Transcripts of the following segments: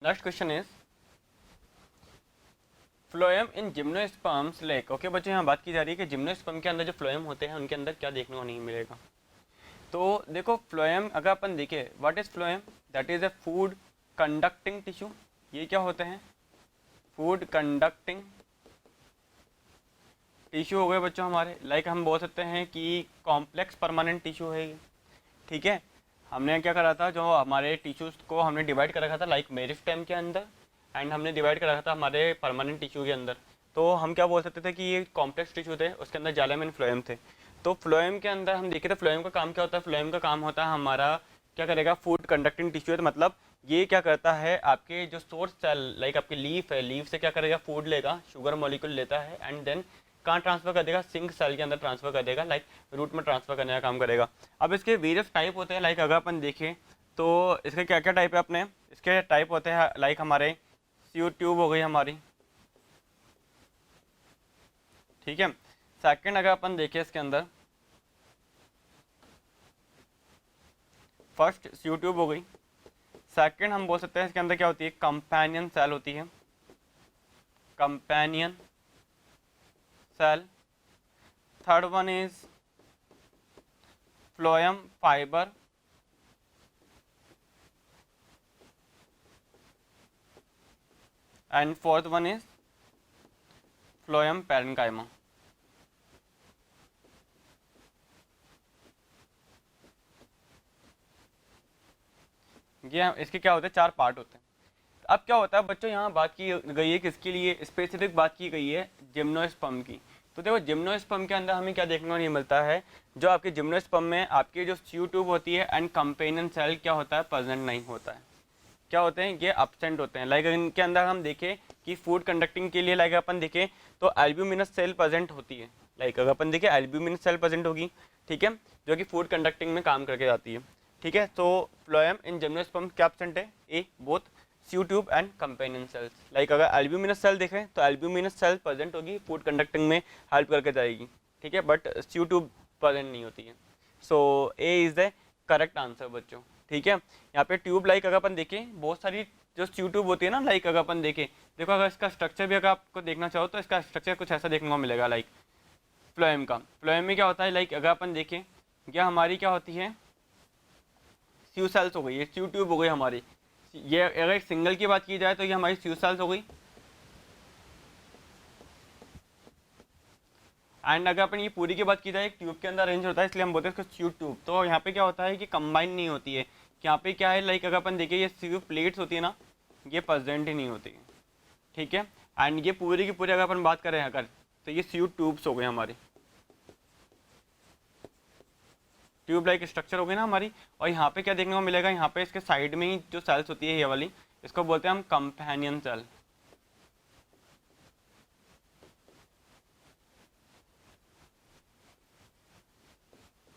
Next question is phloem in gymnosperms like. Okay बच्चों, यहाँ बात की जा रही है कि जिम्नोस्पर्म के अंदर जो फ्लोएम होते हैं उनके अंदर क्या देखने को नहीं मिलेगा। तो देखो फ्लोएम अगर अपन देखें, what is phloem? That is a food conducting tissue. ये क्या होते हैं? फूड कंडक्टिंग टिश्यू हो गए बच्चों हमारे। लाइक हम बोल सकते हैं कि कॉम्प्लेक्स परमानेंट टिश्यू है ये। ठीक है, हमने क्या करा था, जो हमारे टिश्यूज को हमने डिवाइड कर रखा था लाइक मेरिस्टेम के अंदर, एंड हमने डिवाइड कर रखा था हमारे परमानेंट टिश्यू के अंदर। तो हम क्या बोल सकते थे कि ये कॉम्प्लेक्स टिश्यू थे, उसके अंदर जाइलम एंड फ्लोएम थे। तो फ्लोएम के अंदर हम देखे थे, फ्लोएम का काम क्या होता है? फ्लोएम का काम होता है हमारा क्या करेगा, फूड कंडक्टिंग टिश्यू है। तो मतलब ये क्या करता है, आपके जो सोर्स सेल लाइक आपकी लीफ है, लीफ से क्या करेगा, फूड लेगा, शुगर मॉलिक्यूल लेता है, एंड देन कहाँ ट्रांसफर कर देगा, सिंक सेल के अंदर ट्रांसफर कर देगा, लाइक रूट में ट्रांसफर करने का काम करेगा। अब इसके वेरियस टाइप होते हैं, लाइक अगर अपन देखें तो इसके क्या क्या टाइप है अपने, इसके टाइप होते हैं लाइक हमारे सीयू ट्यूब हो गई हमारी। ठीक है, सेकंड अगर अपन देखें इसके अंदर, फर्स्ट सीयू ट्यूब हो गई। सेकंड हम बोल सकते हैं इसके अंदर क्या होती है, कंपेनियन सेल होती है, companion cell. Third one is phloem fibre, and fourth one is phloem parenchyma. ये इसके क्या होते हैं, चार पार्ट होते हैं। अब क्या होता है बच्चों, यहाँ बात की गई है किसके लिए, स्पेसिफिक बात की गई है जिम्नोस्पर्म की। तो देखो जिम्नोस्पर्म के अंदर हमें क्या देखने को नहीं मिलता है, जो आपके जिम्नोस्पर्म में आपकी जो सीयू ट्यूब होती है एंड कंपेनियन सेल क्या होता है, प्रेजेंट नहीं होता है। क्या होते हैं, ये एब्सेंट होते हैं। लाइक इनके अंदर हम देखें कि फूड कंडक्टिंग के लिए लाइक अपन देखें तो एल्ब्यूमिनस सेल प्रेजेंट होती है। लाइक अगर अपन देखें एल्ब्यूमिनस सेल प्रेजेंट होगी, ठीक है, जो कि फूड कंडक्टिंग में काम करके जाती है। ठीक है, तो फ्लोएम इन जिम्नोस्पर्म क्या एब्सेंट है, A both sieve tube and companion cells. Like अगर एल्ब्यूमिनस सेल देखें तो एल्ब्यूमिनस सेल प्रेजेंट होगी, फूड कंडक्टिंग में हेल्प करके जाएगी। ठीक है, बट सीयू ट्यूब प्रेजेंट नहीं होती है। So A is the correct answer बच्चों। ठीक है, यहाँ पे ट्यूब लाइक अगर अपन देखें, बहुत सारी जो सीयू ट्यूब होती है ना, लाइक अगर अपन देखें, देखो अगर इसका स्ट्रक्चर भी अगर आपको देखना चाहो तो इसका स्ट्रक्चर कुछ ऐसा देखने को मिलेगा। लाइक फ्लोएम का, फ्लोएम में क्या होता है, लाइक अगर अपन देखें, यह हमारी क्या होती है, सीयू सेल्स हो गई, ये सीयू ट्यूब हो गई हमारी। ये अगर एक सिंगल की बात की जाए तो ये हमारी सीयू सेल्स हो गई। एंड अगर अपन ये पूरी की बात की जाए, एक ट्यूब के अंदर अरेंज होता है, इसलिए हम बोलते हैं इसको सीयू ट्यूब। तो यहाँ पे क्या होता है कि कंबाइन नहीं होती है, कि यहाँ पे क्या है, लाइक अगर अपन देखिए ये सीयू प्लेट्स होती है ना, ये प्रेजेंट ही नहीं होती है। ठीक है, एंड ये पूरी की पूरी अगर अपन बात करें अगर, तो ये सीयू ट्यूब्स हो गई हमारी, ट्यूब लाइक स्ट्रक्चर हो गई ना हमारी। और यहाँ पे क्या देखने को मिलेगा, यहाँ पे इसके साइड में ही जो सेल्स होती है ये वाली, इसको बोलते हैं हम कंपेनियन सेल।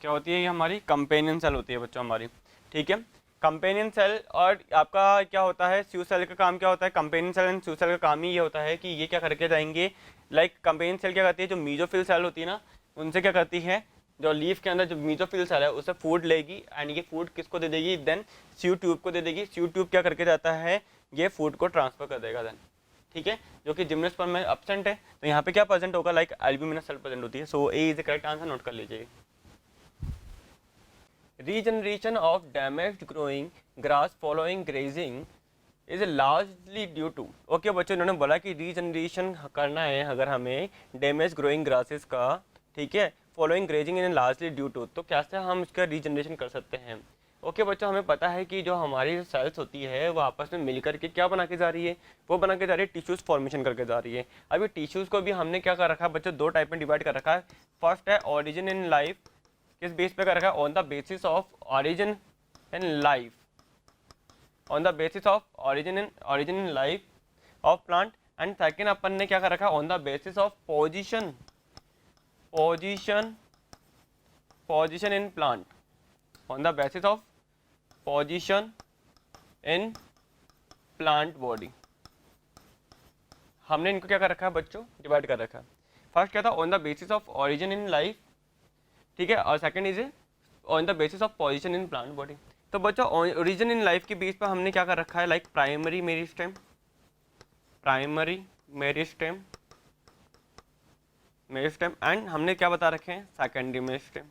क्या होती है, ये हमारी कंपेनियन सेल होती है बच्चों हमारी। ठीक है, कंपेनियन सेल। और आपका क्या होता है, सीयू सेल का काम क्या होता है, companion cell and sieve cell का काम ही ये होता है कि ये क्या करके जाएंगे, लाइक कंपेनियन सेल क्या करती है, जो मीजोफिल सेल होती है ना, उनसे क्या करती है, जो लीफ के अंदर जो मीजोफिल सेल है उससे फूड लेगी, एंड ये फूड किसको दे देगी, देन सीयू ट्यूब को दे देगी। सीयू ट्यूब क्या करके जाता है, ये फूड को ट्रांसफर कर देगा देन। ठीक है, जो कि जिम्नोस्पर्म में एब्सेंट है, तो यहाँ पे क्या प्रेजेंट होगा, लाइक एल्ब्यूमिनस सेल प्रेजेंट होती है। So A is the correct answer, note कर लीजिए। Regeneration of damaged growing grass following grazing is largely due to. Okay बच्चों, इन्होंने बोला कि रीजनरेशन करना है अगर हमें डैमेज ग्रोइंग ग्रासेस का, ठीक है, following grazing in largely due to, तो कैसे हम इसका रीजनरेशन कर सकते हैं। ओके बच्चों, हमें पता है कि जो हमारी सेल्स होती है वो आपस में मिलकर के क्या बना के जा रही है, वो बना के जा रही है टिश्यूज़ फॉर्मेशन करके जा रही है। अभी टिश्यूज़ को भी हमने क्या कर रखा है बच्चों, दो टाइप में डिवाइड कर रखा है। फर्स्ट है ऑरिजिन इन लाइफ, किस बेस पे कर रखा है, on the basis of origin in life, on the basis of origin in life of plant. And second अपन ने क्या कर रखा है, on the basis of position in plant, on the basis of position in plant body. हमने इनको क्या कर रखा है बच्चों, डिवाइड कर रखा है। फर्स्ट क्या था, on the basis of origin in life, ठीक है, और second is on the basis of position in plant body. तो बच्चों ओरिजिन इन लाइफ के बेस पर हमने क्या कर रखा है, like primary meristem, primary meristem, meristem and हमने क्या बता रखे हैं, सेकेंडरी मेरिस्टेम।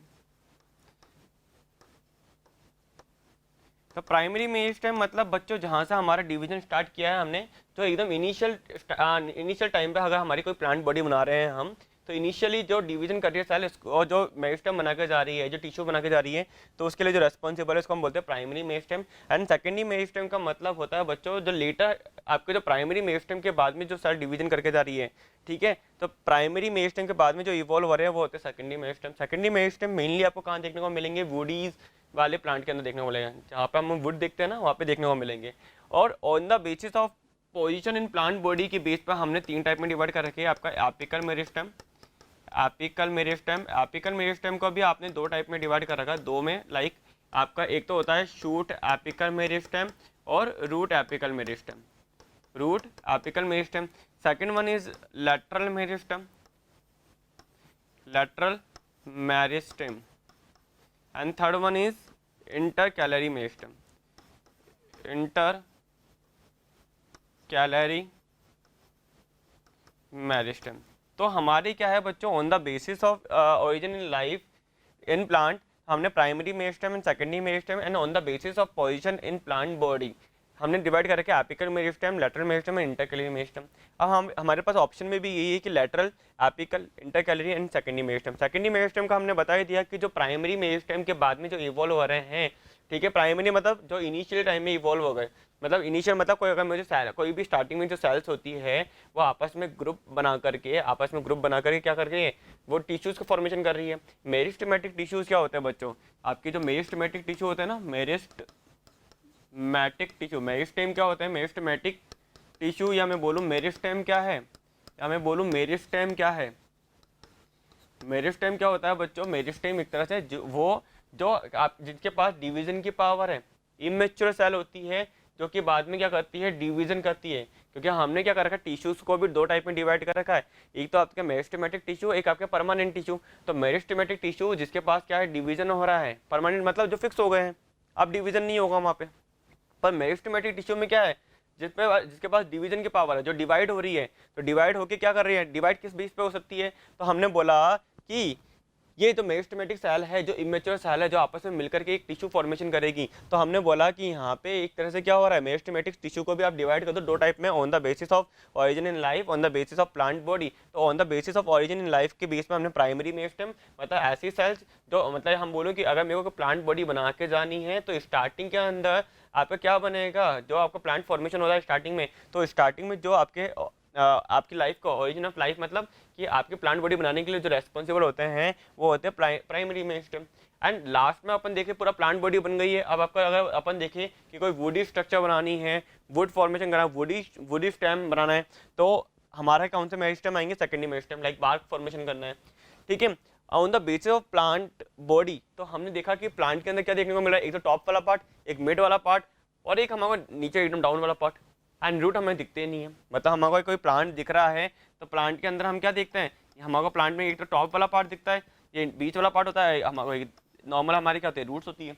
तो प्राइमरी मेरिस्टेम मतलब बच्चों जहाँ से हमारा डिवीजन स्टार्ट किया है हमने, जो एकदम इनिशियल टाइम पे अगर हमारी कोई प्लांट बॉडी बना रहे हैं हम, तो इनिशियली जो डिवीजन कर रही है सेल और जो मेरिस्टेम बना के जा रही है, जो टिश्यू बना के जा रही है, तो उसके लिए जो रेस्पॉन्सिबल है उसको हम बोलते हैं primary meristem. And secondary meristem का मतलब होता है बच्चों जो लेटर आपके जो प्राइमरी मेरिस्टेम के बाद में जो सेल डिवीजन करके जा रही है, ठीक है, तो प्राइमरी मेरिस्टेम के बाद में जो इवॉल्व हो रहे हैं वो होते हैं secondary meristem. Secondary meristem mainly आपको कहाँ देखने को मिलेंगे, वुडीज वाले प्लांट के अंदर देखने को मिलेगा, जहाँ पे हम वुड देखते हैं ना वहाँ पे देखने को मिलेंगे। और on the basis of position in plant body के बेस पर हमने 3 टाइप में डिवाइड कर रखे हैं, आपका apical meristem, apical meristem, apical meristem को भी आपने 2 टाइप में डिवाइड कर रखा है, 2 में, लाइक आपका एक तो होता है शूट एपिकल मेरिस्टेम और root apical meristem, root apical meristem. Second one is lateral meristem, lateral meristem and third one is intercalary meristem, intercalary meristem. तो हमारी क्या है बच्चों, on the basis of origin in life in plant हमने primary meristem and secondary meristem and on the basis of position in plant body हमने divide कर रखे apical meristem, lateral meristem and intercalary meristem. अब हमारे पास option में भी यही है कि lateral, apical, intercalary and secondary meristem. Secondary meristem का हमने बता ही दिया कि जो प्राइमरी मेरिस्टेम के बाद में जो इवॉल्व हो रहे हैं, ठीक है, प्राइमरी मतलब जो इनिशियल टाइम में इवॉल्व हो गए, मतलब इनिशियल मतलब कोई अगर मुझे सेल, कोई भी स्टार्टिंग में जो सेल्स होती है वो आपस में ग्रुप बना करके क्या कर रही है, वो टिश्यूज़ का फॉर्मेशन कर रही है। मेरिस्टेमेटिक टिश्यूज़ क्या होते हैं बच्चों, आपकी जो मेरिस्टेमेटिक टिश्यू होते हैं ना, मेरिस्टेमेटिक टिश्यू, मेरिस्टेम क्या होता है, मेरिस्टेमेटिक टिश्यू, या मैं बोलूँ मेरिस्टेम क्या है, मेरिस्टेम क्या है, मेरिस्टेम क्या होता है बच्चों, मेरिस्टेम एक तरह से जो आप जिनके पास डिवीजन की पावर है, इमेच्योर सेल होती है जो कि बाद में क्या करती है, डिवीजन करती है। क्योंकि हमने क्या कर रखा है, टिश्यूज को भी 2 टाइप में डिवाइड कर रखा है, एक तो आपका मेरिस्टेमेटिक टिश्यू, एक आपका परमानेंट टिश्यू। तो मेरिस्टेमेटिक टिश्यू जिसके पास क्या है, डिवीजन हो रहा है, परमानेंट मतलब जो फिक्स हो गए हैं, अब डिवीजन नहीं होगा वहाँ पे। पर मेरिस्टेमेटिक टिश्यू में क्या है, जिसके पास डिवीजन की पावर है, जो डिवाइड हो रही है, तो डिवाइड होके क्या कर रही है, डिवाइड किस बेस पे हो सकती है, तो हमने बोला कि ये तो मेरिस्टेमेटिक सेल है, जो इमेच्योर सेल है, जो आपस में मिलकर के एक टिश्यू फॉर्मेशन करेगी। तो हमने बोला कि यहाँ पे एक तरह से क्या हो रहा है, मेरिस्टेमेटिक टिश्यू को भी आप डिवाइड कर दो 2 टाइप में, on the basis of origin in life, on the basis of plant body. तो on the basis of origin in life के बेस में हमने प्राइमरी मेरिस्टेम, मतलब ऐसी सेल्स जो, मतलब हम बोलूँ कि अगर मेरे को प्लांट बॉडी बना के जानी है तो स्टार्टिंग के अंदर आपका क्या बनेगा, जो आपका प्लांट फॉर्मेशन होता है स्टार्टिंग में, तो स्टार्टिंग में जो आपकी लाइफ का ओरिजिन ऑफ लाइफ, मतलब कि आपके प्लांट बॉडी बनाने के लिए जो रेस्पॉन्सिबल होते हैं वो होते हैं प्राइमरी मेरिस्टेम। एंड लास्ट में अपन देखें पूरा प्लांट बॉडी बन गई है, अब आपका अगर अपन देखें कि कोई वुडी स्ट्रक्चर बनानी है, वुड फॉर्मेशन करना, वुडी स्टेम बनाना है, तो हमारे कौन से मेरिस्टेम आएंगे, secondary meristem, like bark formation करना है, ठीक है। On the basis of plant body तो हमने देखा कि प्लांट के अंदर क्या देखने को मिल रहा है, एक तो टॉप वाला पार्ट, एक मिड वाला पार्ट और एक हमारा नीचे एकदम डाउन वाला पार्ट। एंड रूट हमें दिखते नहीं है, मतलब हमारा कोई प्लांट दिख रहा है तो प्लांट के अंदर हम क्या देखते हैं, हमारा प्लांट में एक तो टॉप वाला पार्ट दिखता है, ये बीच वाला पार्ट होता है, हमारा नॉर्मल हमारी क्या होती है, रूट्स होती है।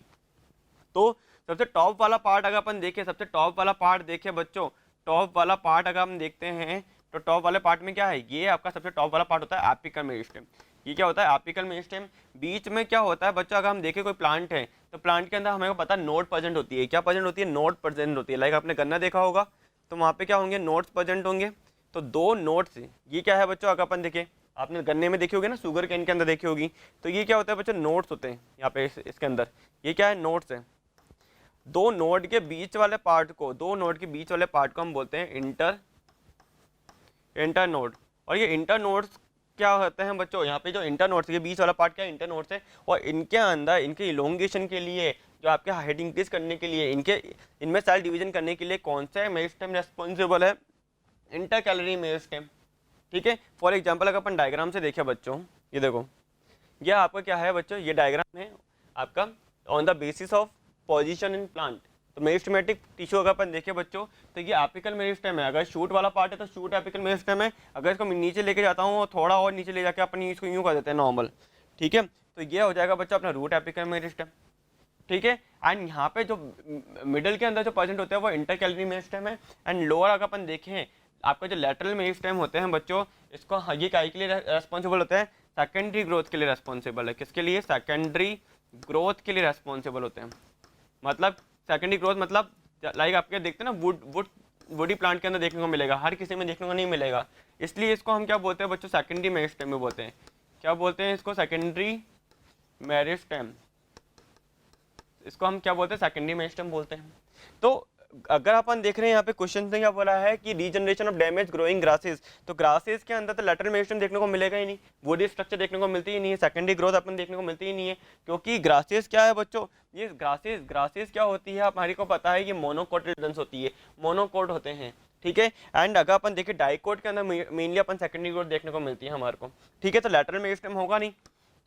तो सबसे टॉप वाला पार्ट अगर अपन देखें, सबसे टॉप वाला पार्ट देखें बच्चों, टॉप वाला पार्ट अगर हम देखते हैं तो टॉप वाले पार्ट में क्या है, ये आपका सबसे टॉप वाला पार्ट होता है एपिकल मेरिस्टेम। ये क्या होता है, एपिकल मेरिस्टेम। बीच में क्या होता है बच्चों, अगर हम देखें कोई प्लांट है तो प्लांट के अंदर हमें पता है नोड प्रेजेंट होती है, क्या प्रेजेंट होती है, नोड प्रेजेंट होती है। लाइक आपने गन्ना देखा होगा तो वहाँ पे क्या होंगे, नोट्स प्रेजेंट होंगे। तो 2 नोट्स, ये क्या है बच्चों, अगर अपन देखें, आपने गन्ने में देखी होगी ना, शुगर केन के अंदर देखी होगी, तो ये क्या होता है बच्चों, नोट्स होते हैं यहाँ पे इसके अंदर, ये क्या है, नोट्स है। 2 नोड के बीच वाले पार्ट को, 2 नोड के बीच वाले पार्ट को हम बोलते हैं इंटर नोड। और ये इंटर नोड्स क्या होते हैं बच्चों, यहाँ पे जो इंटर नोड्स के बीच वाला पार्ट क्या है, इंटर नोड्स है। और इनके अंदर इनके इलोंगेशन के लिए, जो आपके हाइट इंक्रीज करने के लिए, इनमें सेल डिवीजन करने के लिए कौन सा मेरिस्टेम रेस्पॉन्सिबल है, इंटरकैलरी मेरिस्टेम, ठीक है। फॉर एग्जांपल अगर अपन डायग्राम से देखें बच्चों, ये देखो, ये आपका क्या है बच्चों, ये डायग्राम है आपका on the basis of position in plant. तो मेरिस्टेमेटिक टिश्यू अगर अपन देखें बच्चों तो ये एपिकल मेरिस्टेम है, अगर शूट वाला पार्ट है तो शूट एपिकल मेरिस्टेम है। अगर इसको मैं नीचे लेके जाता हूँ, थोड़ा और नीचे ले जाके अपन इसको यूँ कर देते हैं नॉर्मल, ठीक है, तो ये हो जाएगा बच्चा अपना रूट एपिकल मेरिस्टेम। ठीक है। एंड यहाँ पे जो मिडल के अंदर जो परसेंट होते हैं वो इंटर कैलोरी मेरिस्टेम है। एंड लोअर अगर अपन देखें, आपका जो लेटरल मेरिस्टेम होते हैं बच्चों, इसको ये काय के लिए रेस्पॉन्सिबल होते हैं, सेकेंडरी ग्रोथ के लिए रेस्पॉन्सिबल है। किसके लिए? सेकेंडरी ग्रोथ के लिए रेस्पॉन्सिबल होते हैं। मतलब सेकेंडरी ग्रोथ मतलब लाइक आपके देखते हैं ना, वुडी प्लांट के अंदर देखने को मिलेगा, हर किसी में देखने को नहीं मिलेगा। इसलिए इसको हम क्या बोलते हैं बच्चों? सेकेंडरी मेरिस्टेम में बोलते हैं। क्या बोलते हैं इसको? Secondary meristem. इसको हम क्या बोलते हैं? सेकेंडरी मेरिस्टेम बोलते हैं। तो अगर अपन देख रहे हैं यहाँ पे क्वेश्चन में क्या बोला है कि regeneration of damage growing grasses, तो ग्रासेस के अंदर तो लेटरल मेरिस्टेम देखने को मिलेगा ही नहीं, बॉडी स्ट्रक्चर देखने को मिलती ही नहीं है, सेकेंडरी ग्रोथ अपन देखने को मिलती ही नहीं है। क्योंकि ग्रासेस क्या है बच्चों? ये ग्रासेस क्या होती है हमारे को पता है, ये मोनोकोटिलेडन्स होती है, मोनोकोट होते हैं, ठीक है। एंड अगर अपन देखें डाइकोट के अंदर मेनली अपन सेकेंडरी ग्रोथ देखने को मिलती है हमारे को, ठीक है। तो लेटरल मेरिस्टेम होगा नहीं,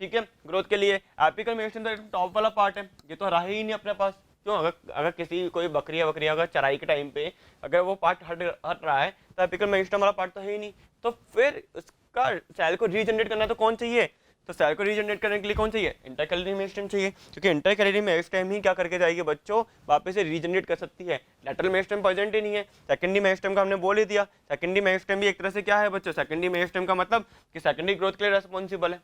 ठीक है, ग्रोथ के लिए। एपिकल मेरिस्टेम तो टॉप वाला पार्ट है, ये तो रहा ही नहीं अपने पास। क्यों? अगर किसी कोई बकरी अगर चराई के टाइम पे अगर वो पार्ट हट रहा है तो एपिकल मेरिस्टेम वाला पार्ट तो है ही नहीं। तो फिर उसका सेल को रीजनरेट करना तो कौन चाहिए? तो सेल को रीजनरेट करने के लिए कौन चाहिए? इंटरकैलोरी मेरिस्टेम चाहिए, क्योंकि इंटरकैलोरी मेरिस्टेम ही क्या करके जाएगी बच्चों? वापस से रीजनरेट कर सकती है। लेटरल मेरिस्टेम प्रेजेंट ही नहीं है। सेकेंडरी मेरिस्टेम का हमने बोल ही दिया, सेकेंडरी मेरिस्टेम भी एक तरह से क्या है बच्चों? सेकेंडरी मेरिस्टेम का मतलब कि सेकेंडरी ग्रोथ के लिए रेस्पॉन्सिबल है,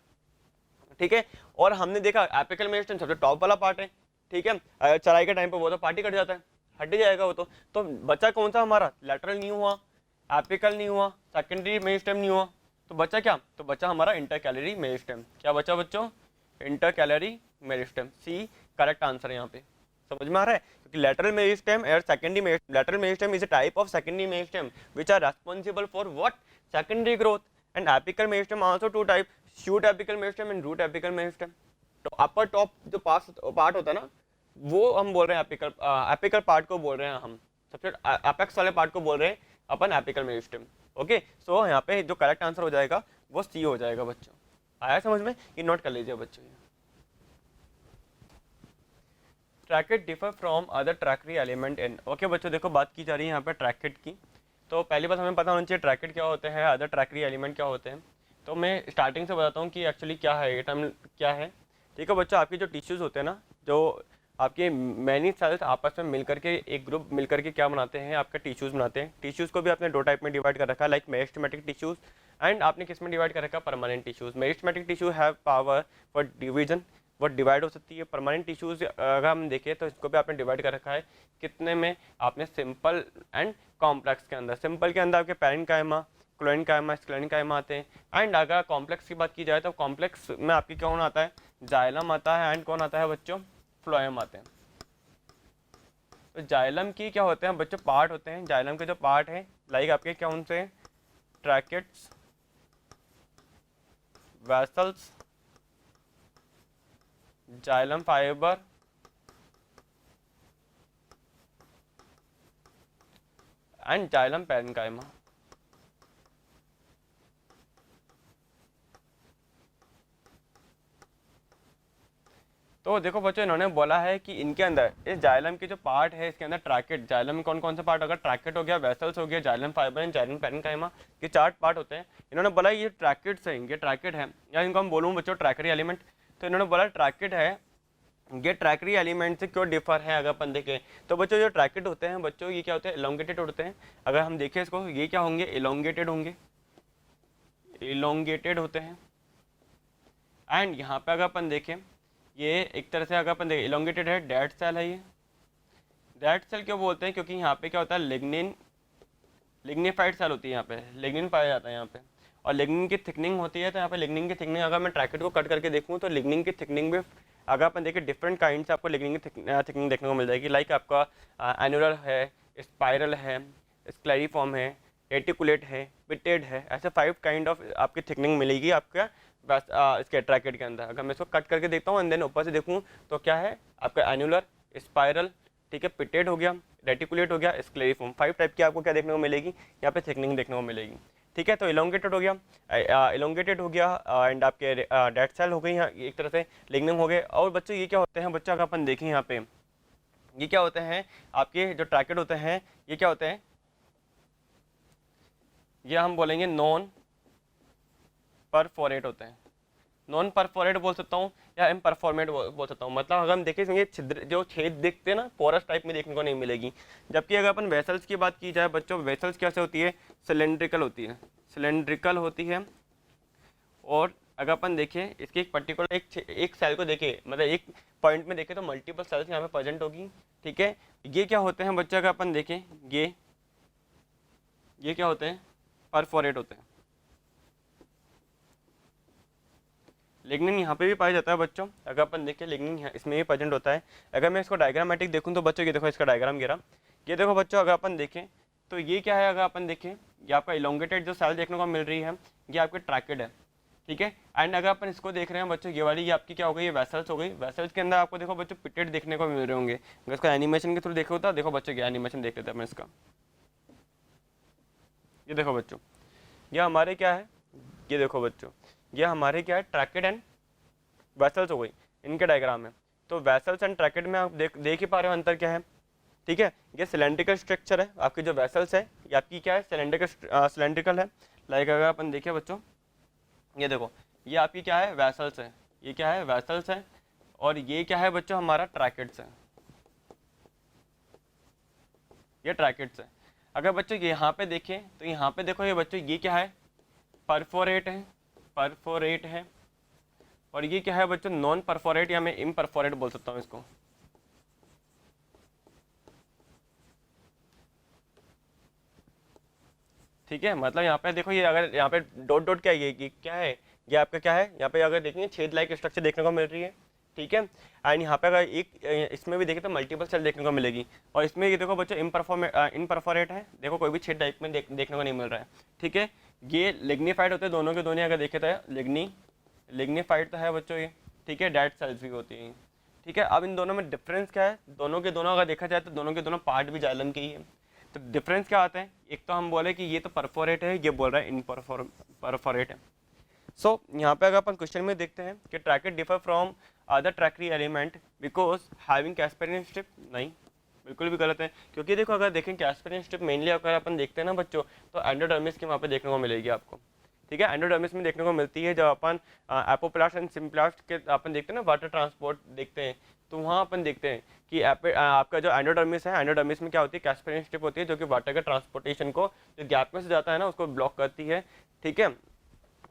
ठीक है। और हमने देखा एपिकल मेरिस्टेम सबसे टॉप वाला पार्ट है, ठीक है। चराई के टाइम पे वो तो पार्ट ही कट जाता है, हट ही जाएगा वो तो बच्चा कौन सा हमारा? लेटरल नहीं हुआ, एपिकल नहीं हुआ, सेकेंडरी मेरिस्टेम नहीं हुआ, तो बच्चा क्या? तो बच्चा हमारा इंटरकैलोरी मेरिस्टेम। क्या बच्चा बच्चों? Intercalary meristem. C correct answer है यहाँ पे। समझ में आ रहा है? क्योंकि लेटरल मेरिस्टेम और secondary meristem, lateral meristem is a type of secondary meristem which are responsible for what? Secondary growth. And apical meristem also two type, shoot apical meristem and root apical meristem. तो upper top जो part होता है ना, वो हम बोल रहे हैं एपिकल पार्ट को बोल रहे हैं हम, सबसे एपेक्स वाले पार्ट को बोल रहे हैं अपन एपिकल मेरिस्टेम। ओके, सो यहाँ पे जो करेक्ट आंसर हो जाएगा वो सी हो जाएगा बच्चों। आया समझ में? ये नोट कर लीजिए बच्चों। Tracheid differ from other tracheary element in. Okay बच्चों, देखो बात की जा रही है यहाँ पे ट्रैकेट की। तो पहली बात हमें पता होना चाहिए ट्रैकेट क्या होते हैं, अदर ट्रैकरी एलिमेंट क्या होते हैं। तो मैं स्टार्टिंग से बताता हूँ कि एक्चुअली क्या है, ये टर्म क्या है। ठीक है बच्चों, आपके जो टिश्यूज़ होते हैं ना, जो आपके मैनी सेल्स आपस में मिलकर के एक ग्रुप मिलकर के क्या बनाते हैं? आपके टिश्यूज़ बनाते हैं। टिश्यूज़ को भी आपने दो टाइप में डिवाइड कर रखा है, लाइक मेरिस्टेमेटिक टिश्यूज़ एंड आपने किस में डिवाइड कर रखा है? Permanent tissues. Meristematic tissue have power for division, वो डिवाइड हो सकती है। परमानेंट टिश्यूज़ अगर हम देखें तो इसको भी आपने डिवाइड कर रखा है कितने में? आपने सिंपल एंड कॉम्प्लेक्स के अंदर। सिंपल के अंदर आपके पैरेन्काइमा, क्लोएन्काइमा, स्क्लेरेन्काइमा आते हैं। एंड अगर कॉम्प्लेक्स की बात की जाए तो कॉम्प्लेक्स में आपकी कौन आता है? जाइलम आता है। एंड कौन आता है बच्चों? फ्लोएम आते हैं। तो जाइलम की क्या होते हैं बच्चों? पार्ट होते हैं। जाइलम के जो पार्ट हैं लाइक आपके कौन से? Tracheids, vessels, xylem fibre and xylem parenchyma. तो देखो बच्चों, इन्होंने बोला है कि इनके अंदर इस जाइलम के जो पार्ट है इसके अंदर ट्रैकेट, जाइलम में कौन कौन से पार्ट? अगर ट्रैकेट हो गया, वेसल्स हो गया, xylem fibre and xylem parenchyma, ये 4 पार्ट होते हैं। इन्होंने बोला ये ट्रैकेट्स हैं, ये ट्रैकेट है, या इनको हम बोलूँ बच्चों ट्रैकरी एलिमेंट। तो इन्होंने बोला ट्रैकेट है, ये ट्रैकरी एलिमेंट से क्यों डिफर है? अगर अपन देखें तो बच्चों जो ट्रैकेट होते हैं बच्चों, ये क्या होते हैं? इलोंगेटेड होते हैं। अगर हम देखें इसको, ये क्या होंगे? इलोंगेटेड होंगे, इलोंगेटेड होते हैं। एंड यहाँ पे अगर अपन देखें, ये एक तरह से अगर अपन देखें इलोंगेटेड है, डेड सेल है ये। डेड सेल क्यों बोलते हैं? क्योंकि यहाँ पे क्या होता है? लिग्निफाइड सेल होती है, यहाँ पे लिग्निन पाया जाता है यहाँ पे, और लिग्निन की थिकनिंग होती है। तो यहाँ पे लिग्निन की थिकनिंग, अगर मैं ट्रैकेट को कट करके देखूँ तो लिग्निन की थिकनिंग भी, अगर अपन देखें डिफरेंट काइंड से आपको लिग्निन की थिकनिंग देखने को मिल जाएगी। लाइक आपका एनुलर है, स्पाइरल है, स्क्लेरिफॉर्म है, रेटिकुलेट है, पिटेड है, ऐसे 5 काइंड ऑफ आपकी थिकनिंग मिलेगी आपका बस इसके ट्रैकेट के अंदर। अगर मैं इसको कट करके देखता हूँ एंड देन ऊपर से देखूँ तो क्या है आपका? एनुलर, स्पाइरल, ठीक है, पिटेड हो गया, रेटिकुलेट हो गया, स्क्लेरिफॉर्म। 5 टाइप की आपको क्या देखने को मिलेगी? यहाँ पे थिकनिंग देखने को मिलेगी, ठीक है। तो इलोंगेटेड हो गया, इलोंगेटेड हो गया एंड आपके डेड सेल हो गई यहाँ एक तरह से, लिग्निन हो गए। और बच्चों ये क्या होते हैं? बच्चों अगर अपन देखें यहाँ पे, ये क्या होते हैं? आपके जो ट्रैकेट होते हैं ये क्या होते हैं? ये हम बोलेंगे नॉन परफोरेट होते हैं। नॉन परफोरेट बोल सकता हूँ या इम्परफॉर्मेट बोल सकता हूँ। मतलब अगर हम देखें इसमें ये छिद्र जो छेद दिखते हैं ना, पोरस टाइप में देखने को नहीं मिलेगी। जबकि अगर अपन वेसल्स की बात की जाए बच्चों, वेसल्स कैसे होती है, सिलेंड्रिकल होती है, सिलेंड्रिकल होती है। और अगर अपन देखें इसके एक पर्टिकुलर एक सेल को देखें, मतलब एक पॉइंट में देखें तो मल्टीपल सेल्स यहाँ पे प्रेजेंट होगी। ठीक है, ये क्या होते हैं बच्चों, अगर अपन देखें ये क्या होते हैं, परफोरेट होते हैं। लिग्निन यहाँ पे भी पाया जाता है बच्चों, अगर अपन देखें लिग्निन इसमें भी प्रेजेंट होता है। अगर मैं इसको डायग्रामेटिक देखूँ तो बच्चों ये देखो इसका डायग्राम गिरा, ये देखो बच्चों अगर अपन देखें तो ये क्या है, अगर अपन देखें ये आपका इलोंगेटेड जो सेल देखने को मिल रही है ये आपके ट्रैकेड है। ठीक है, एंड अगर अपन इसको देख रहे हैं बच्चों, ये वाली ये आपकी क्या हो गई, ये वेसल्स हो गई। वेसल्स के अंदर आपको देखो बच्चों पिटेड देखने को मिल रहे होंगे। अगर इसको एनिमेशन के थ्रू देखो तो देखो बच्चों, क्या एनिमेशन देख लेते हैं मैं इसका। ये देखो बच्चों, ये हमारे क्या है, ये देखो बच्चों ये हमारे क्या है, ट्रैकेड एंड वेसल्स हो गई, इनके डायग्राम है। तो वेसल्स एंड ट्रैकेड में आप देख ही पा रहे हो अंतर क्या है। ठीक है, ये सिलेंड्रिकल स्ट्रक्चर है, आपकी जो वेसल्स है ये आपकी क्या है, सिलेंड्रिकल है। लाइक अगर अपन देखें बच्चों, ये देखो ये आपकी क्या है, वेसल्स है, ये क्या है, वेसल्स है। और ये क्या है बच्चों, हमारा ट्रैकेट्स है, ये ट्रैकेट्स है। अगर बच्चों यहाँ पे देखें तो यहाँ पे देखो ये बच्चों ये क्या है, परफोरेट है, परफोरेट है। और ये क्या है बच्चों, नॉन परफोरेट या मैं इम्परफोरेट बोल सकता हूँ इसको। ठीक है, मतलब यहाँ पे देखो ये अगर यहाँ पे डॉट डॉट क्या है, ये क्या है, ये आपका क्या है, यहाँ पे अगर देखेंगे छेद लाइक स्ट्रक्चर देखने को मिल रही है। ठीक है, एंड यहाँ पे अगर एक इसमें भी देखें तो मल्टीपल सेल देखने को मिलेगी। और इसमें ये देखो बच्चों इम्परफोरेट है, देखो कोई भी छेद टाइप में देखने को नहीं मिल रहा है। ठीक है, ये लिग्निफाइड होते हैं दोनों के दोनों, अगर देखे तो लिग्निफाइड तो है बच्चों ये। ठीक है, डेड सेल्स भी होती हैं। ठीक है, अब इन दोनों में डिफरेंस क्या है, दोनों के दोनों अगर देखा जाए तो दोनों के दोनों पार्ट भी जाइलम के ही है। तो डिफरेंस क्या आता है, एक तो हम बोले कि ये तो परफोरेट है, ये बोल रहा है इन परफोरेट है। सो यहाँ पे अगर अपन क्वेश्चन में देखते हैं कि tracheid differ from other tracheary element because having casparian strip, नहीं बिल्कुल भी गलत है। क्योंकि देखो अगर देखें कैस्पेरियन स्ट्रिप मेनली अगर अपन देखते हैं ना बच्चों, तो एंडोडर्मिस की वहाँ पे देखने को मिलेगी आपको। ठीक है, एंडोडर्मिस में देखने को मिलती है। जब अपन एपोप्लास्ट एंड सिम्प्लास्ट के अपन देखते हैं ना, वाटर ट्रांसपोर्ट देखते हैं, तो वहाँ अपन देखते हैं कि आपका जो एंडोडर्मिस है, एंडोडर्मिस में क्या होती है, कैस्पेरियन स्ट्रिप होती है, जो कि वाटर के ट्रांसपोर्टेशन को जो गैप में से जाता है ना उसको ब्लॉक करती है। ठीक है,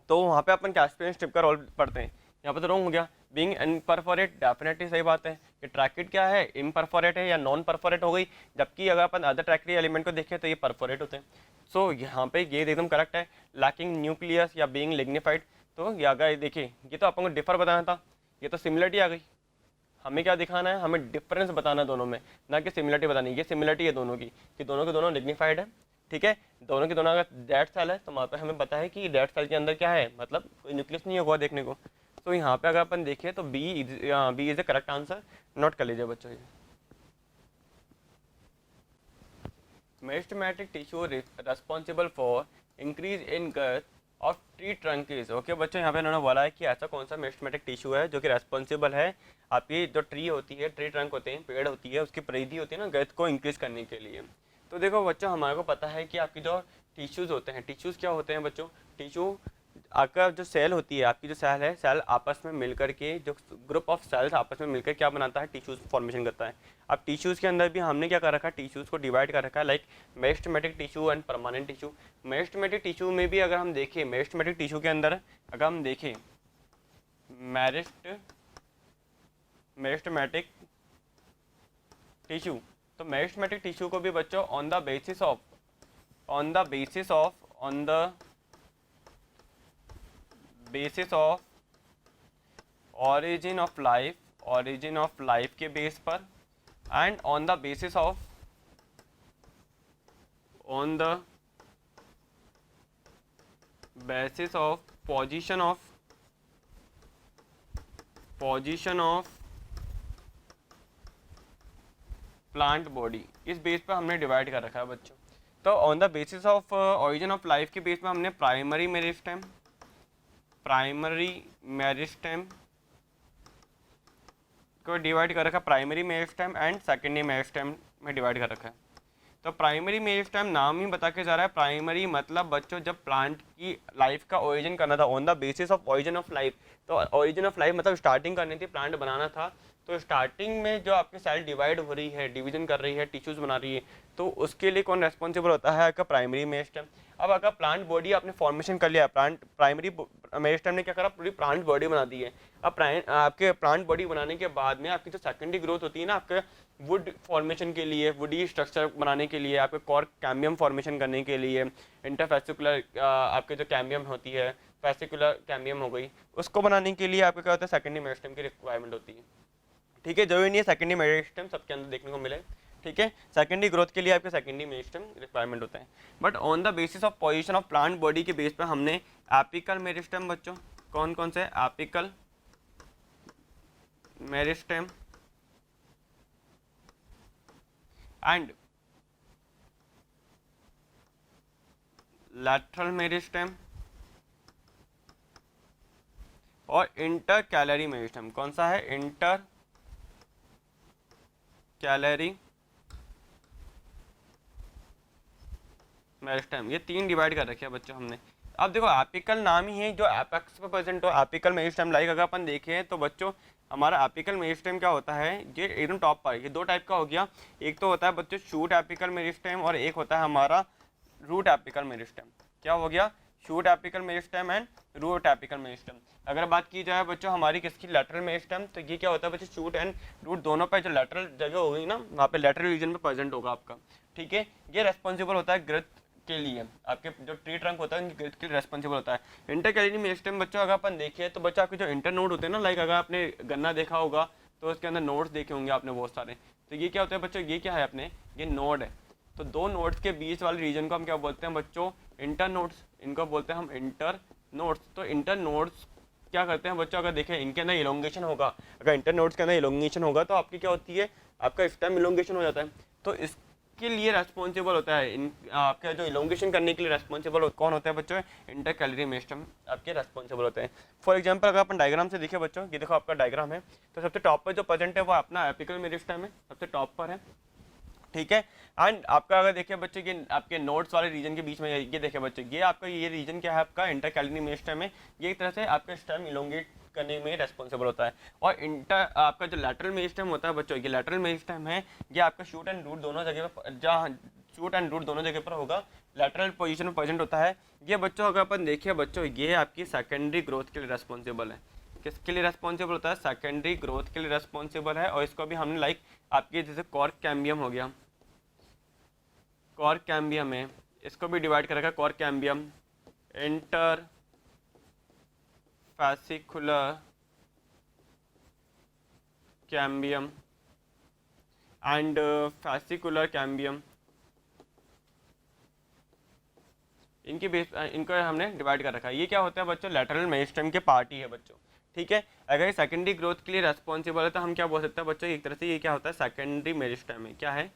तो वहाँ पे अपन कैस्पेरियन स्ट्रिप का रोल पढ़ते हैं। यहाँ पे तो रॉन्ग हो गया, बीइंग इम्परफोरेट डेफिनेटली सही बात है कि ट्रैकेट क्या है, इम्परफोरेट है या नॉन परफोरेट हो गई। जबकि अगर अपन अदर ट्रैकरी एलिमेंट को देखें तो ये परफोरेट होते हैं। सो यहाँ पे ये एकदम करेक्ट है, लैकिंग न्यूक्लियस या बीइंग लिग्निफाइड। तो ये अगर देखिए ये तो अपन को डिफर बताना था, ये तो सिमिलरिटी आ गई। हमें क्या दिखाना है, हमें डिफरेंस बताना है दोनों में, ना कि सिमिलरिटी बतानी। ये सिमिलरिटी है दोनों की, कि दोनों के दोनों लिग्निफाइड है। ठीक है, दोनों के दोनों अगर डेड सेल है तो वहाँ पे हमें पता है कि डेड सेल के अंदर क्या है, मतलब कोई न्यूक्लियस नहीं होगा देखने को। तो यहाँ पे अगर अपन देखें तो B is the correct answer, note कर लीजिए बच्चों ये। Meristematic tissue responsible for increase in girth of tree trunks. Okay बच्चों, यहाँ पे उन्होंने बोला है कि ऐसा कौन सा मेरिस्टेमेटिक टिश्यू है जो कि रेस्पॉन्सिबल है आपकी जो ट्री होती है, ट्री ट्रंक होते हैं, पेड़ होती है, उसकी परिधि होती है ना गर्थ को इंक्रीज करने के लिए। तो देखो बच्चों, हमारे को पता है कि आपकी जो टिश्यूज़ होते हैं, टिश्यूज़ क्या होते हैं बच्चों, टिश्यू आपका जो सेल होती है, आपकी जो सेल है, सेल आपस में मिलकर के जो ग्रुप ऑफ सेल्स आपस में मिलकर क्या बनाता है, टिश्यूज़ फॉर्मेशन करता है। अब टिश्यूज़ के अंदर भी हमने क्या कर रखा है, टिश्यूज़ को डिवाइड कर रखा है, like meristematic tissue and permanent tissue. Meristematic tissue में भी अगर हम देखें, मेरिस्टेमेटिक टिश्यू के अंदर अगर हम देखें मेरिस्टेमेटिक टिश्यू, तो मेरिस्टेमेटिक टिश्यू को भी बच्चों on the basis of origin of life के बेस पर and on the basis of position of plant body, इस बेस पर हमने डिवाइड कर रखा है बच्चों। तो on the basis of origin of life के बेस पर हमने प्राइमरी मेरिस्टेम को डिवाइड कर रखा है, primary meristem and secondary meristem में डिवाइड कर रखा है। तो प्राइमरी मेरिस्टेम नाम ही बता के जा रहा है, प्राइमरी मतलब बच्चों जब प्लांट की लाइफ का ओरिजिन करना था, on the basis of origin of life, तो ओरिजिन ऑफ लाइफ मतलब स्टार्टिंग करनी थी, प्लांट बनाना था, तो स्टार्टिंग में जो आपकी सेल डिवाइड हो रही है, डिवीजन कर रही है, टिश्यूज बना रही है, तो उसके लिए कौन रेस्पॉन्सिबल होता है? आपका प्राइमरी मेरिस्टेम। अब अगर प्लांट बॉडी आपने फॉर्मेशन कर लिया, प्लांट प्राइमरी मेरिस्टेम ने क्या करा, पूरी प्लांट बॉडी बना दी है। अब आपके प्लांट बॉडी बनाने के बाद में आपकी जो सेकेंडरी ग्रोथ होती है ना, आपके वुड फॉर्मेशन के लिए, वुडी स्ट्रक्चर बनाने के लिए, आपके कॉर्क कैम्बियम फॉर्मेशन करने के लिए, इंटरफेसिकुलर आपके जो कैम्बियम होती है, फेसिकुलर कैम्बियम हो गई, उसको बनाने के लिए आपको क्या होता है, सेकेंडरी मेरिस्टेम की रिक्वायरमेंट होती है। ठीक है, जरूरी नहीं है सेकेंडरी मेरिस्टेम सबके अंदर देखने को मिले, ठीक है, सेकेंडरी ग्रोथ के लिए आपके सेकेंडरी मेरिस्टेम रिक्वायरमेंट होता है। But on the basis of position of plant body के बेस पर हमने एपिकल मेरिस्टेम, बच्चों कौन कौन से, apical meristem and lateral meristem और इंटर कैलरी मेरिस्टेम। कौन सा है? Inter calorie meristem. ये तीन डिवाइड कर रखे हैं बच्चों हमने। अब देखो एपिकल नाम ही है जो एपेक्स पे प्रेजेंट हो, एपिकल मेरिस्टेम। लाइक अगर अपन देखें तो बच्चों हमारा एपिकल मेरिस्टेम क्या होता है, ये एकदम टॉप पर, ये दो टाइप का हो गया। एक तो होता है बच्चों शूट एपिकल मेरिस्टेम और एक होता है हमारा रूट एपिकल मेरिस्टेम। क्या हो गया? Shoot apical meristem and root apical meristem. अगर बात की जाए बच्चों हमारी किसकी, लेटरल मेरिस्टेम, तो ये क्या होता है बच्चों, शूट एंड रूट दोनों पे जो लेटरल जगह होगी ना, वहाँ पे लेटरल रीजन में प्रेजेंट होगा आपका। ठीक है, ये रेस्पॉन्सिबल होता है ग्रोथ के लिए, आपके जो ट्री ट्रंक होता है उनकी ग्रोथ के लिए रेस्पॉन्सिबल होता है। इंटरकैलरी मेरिस्टेम बच्चों अगर अपन देखें तो बच्चों आपके जो इंटर नोड होते हैं ना, लाइक अगर आपने गन्ना देखा होगा तो उसके अंदर नोड्स देखे होंगे आपने बहुत सारे। तो ये क्या होता है बच्चों, ये क्या है अपने, ये नोड है। तो दो नोड्स के बीच वाले रीजन को हम क्या बोलते हैं बच्चों, इंटर नोड्स। इनको बोलते हैं हम इंटर नोड्स। तो इंटर नोड्स क्या करते हैं बच्चों, अगर देखें इनके अंदर इलोंगेशन होगा, अगर इंटर नोड्स के अंदर इलोंगेशन होगा तो आपकी क्या होती है, आपका स्टेम इलोंगेशन हो जाता है। तो इसके लिए रेस्पॉन्सिबल होता है, इन आपके जो इलोंगेशन करने के लिए रेस्पॉन्सिबल कौन होता है बच्चों, इंटर कैलरी मेरिस्टेम आपके रेस्पॉन्सिबल होते हैं। फॉर एग्जाम्पल अगर अपन डायग्राम से देखें बच्चों, ये देखो आपका डायग्राम है, तो सबसे टॉप पर जो प्रेजेंट है वो अपना एपिकल मेरिस्टेम है, सबसे टॉप पर है। ठीक है, एंड आपका अगर देखिए बच्चों ये आपके नोड्स वाले रीजन के बीच में, ये देखिए बच्चों ये आपका ये रीजन क्या है, आपका इंटर कैलरी मेरिस्टेम है। ये एक तरह से आपका स्टेम इलोंगेट करने में रेस्पॉन्सिबल होता है। और इंटर आपका जो लैटरल मेरिस्टेम होता है बच्चों, ये लैटरल मेरिस्टेम है, ये आपका शूट एंड रूट दोनों जगह पर, जहाँ शूट एंड रूट दोनों जगह पर होगा, लैटरल पोजीशन में प्रेजेंट होता है। ये बच्चों अगर अपन देखिए बच्चों, ये आपकी सेकेंडरी ग्रोथ के लिए रेस्पॉन्सिबल है। किसके लिए रेस्पॉन्सिबल होता है? सेकेंडरी ग्रोथ के लिए रेस्पॉन्सिबल है। और इसको भी हमने लाइक आपके जैसे कॉर्क कैम्बियम हो गया, कॉर्क कैम्बियम है, इसको भी डिवाइड कर रखा है, cork cambium, inter fascicular cambium and fascicular cambium. इनकी बेस इनको हमने डिवाइड कर रखा है। ये क्या होता है बच्चों, लैटरल मेरिस्टेम के पार्ट ही है बच्चों। ठीक है, अगर ये सेकेंडरी ग्रोथ के लिए रेस्पॉन्सिबल है तो हम क्या बोल सकते हैं बच्चों, एक तरह से ये क्या होता है, सेकेंडरी मेरिस्टेम है। क्या है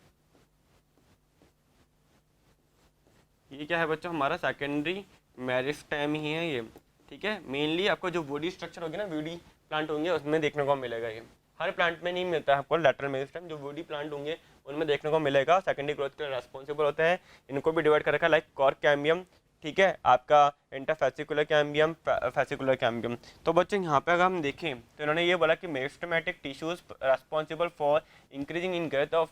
ये, क्या है बच्चों, हमारा सेकेंडरी मेरिस्टेम ही है ये। ठीक है, मेनली आपको जो वुडी स्ट्रक्चर होगी ना, वुडी प्लांट होंगे उसमें देखने को मिलेगा। ये हर प्लांट में नहीं मिलता है आपको लैटरल मेरिस्टेम, जो वुडी प्लांट होंगे उनमें देखने को मिलेगा। सेकेंडरी ग्रोथ के लिए रेस्पॉन्सिबल होता है। इनको भी डिवाइड कर रखा है लाइक कॉर्क कैम्बियम, ठीक है, आपका इंटरफेसिकुलर कैम्बियम, फेसिकुलर कैम्बियम। तो बच्चों यहाँ पे अगर हम देखें तो इन्होंने ये बोला कि meristematic tissues responsible for increasing in growth of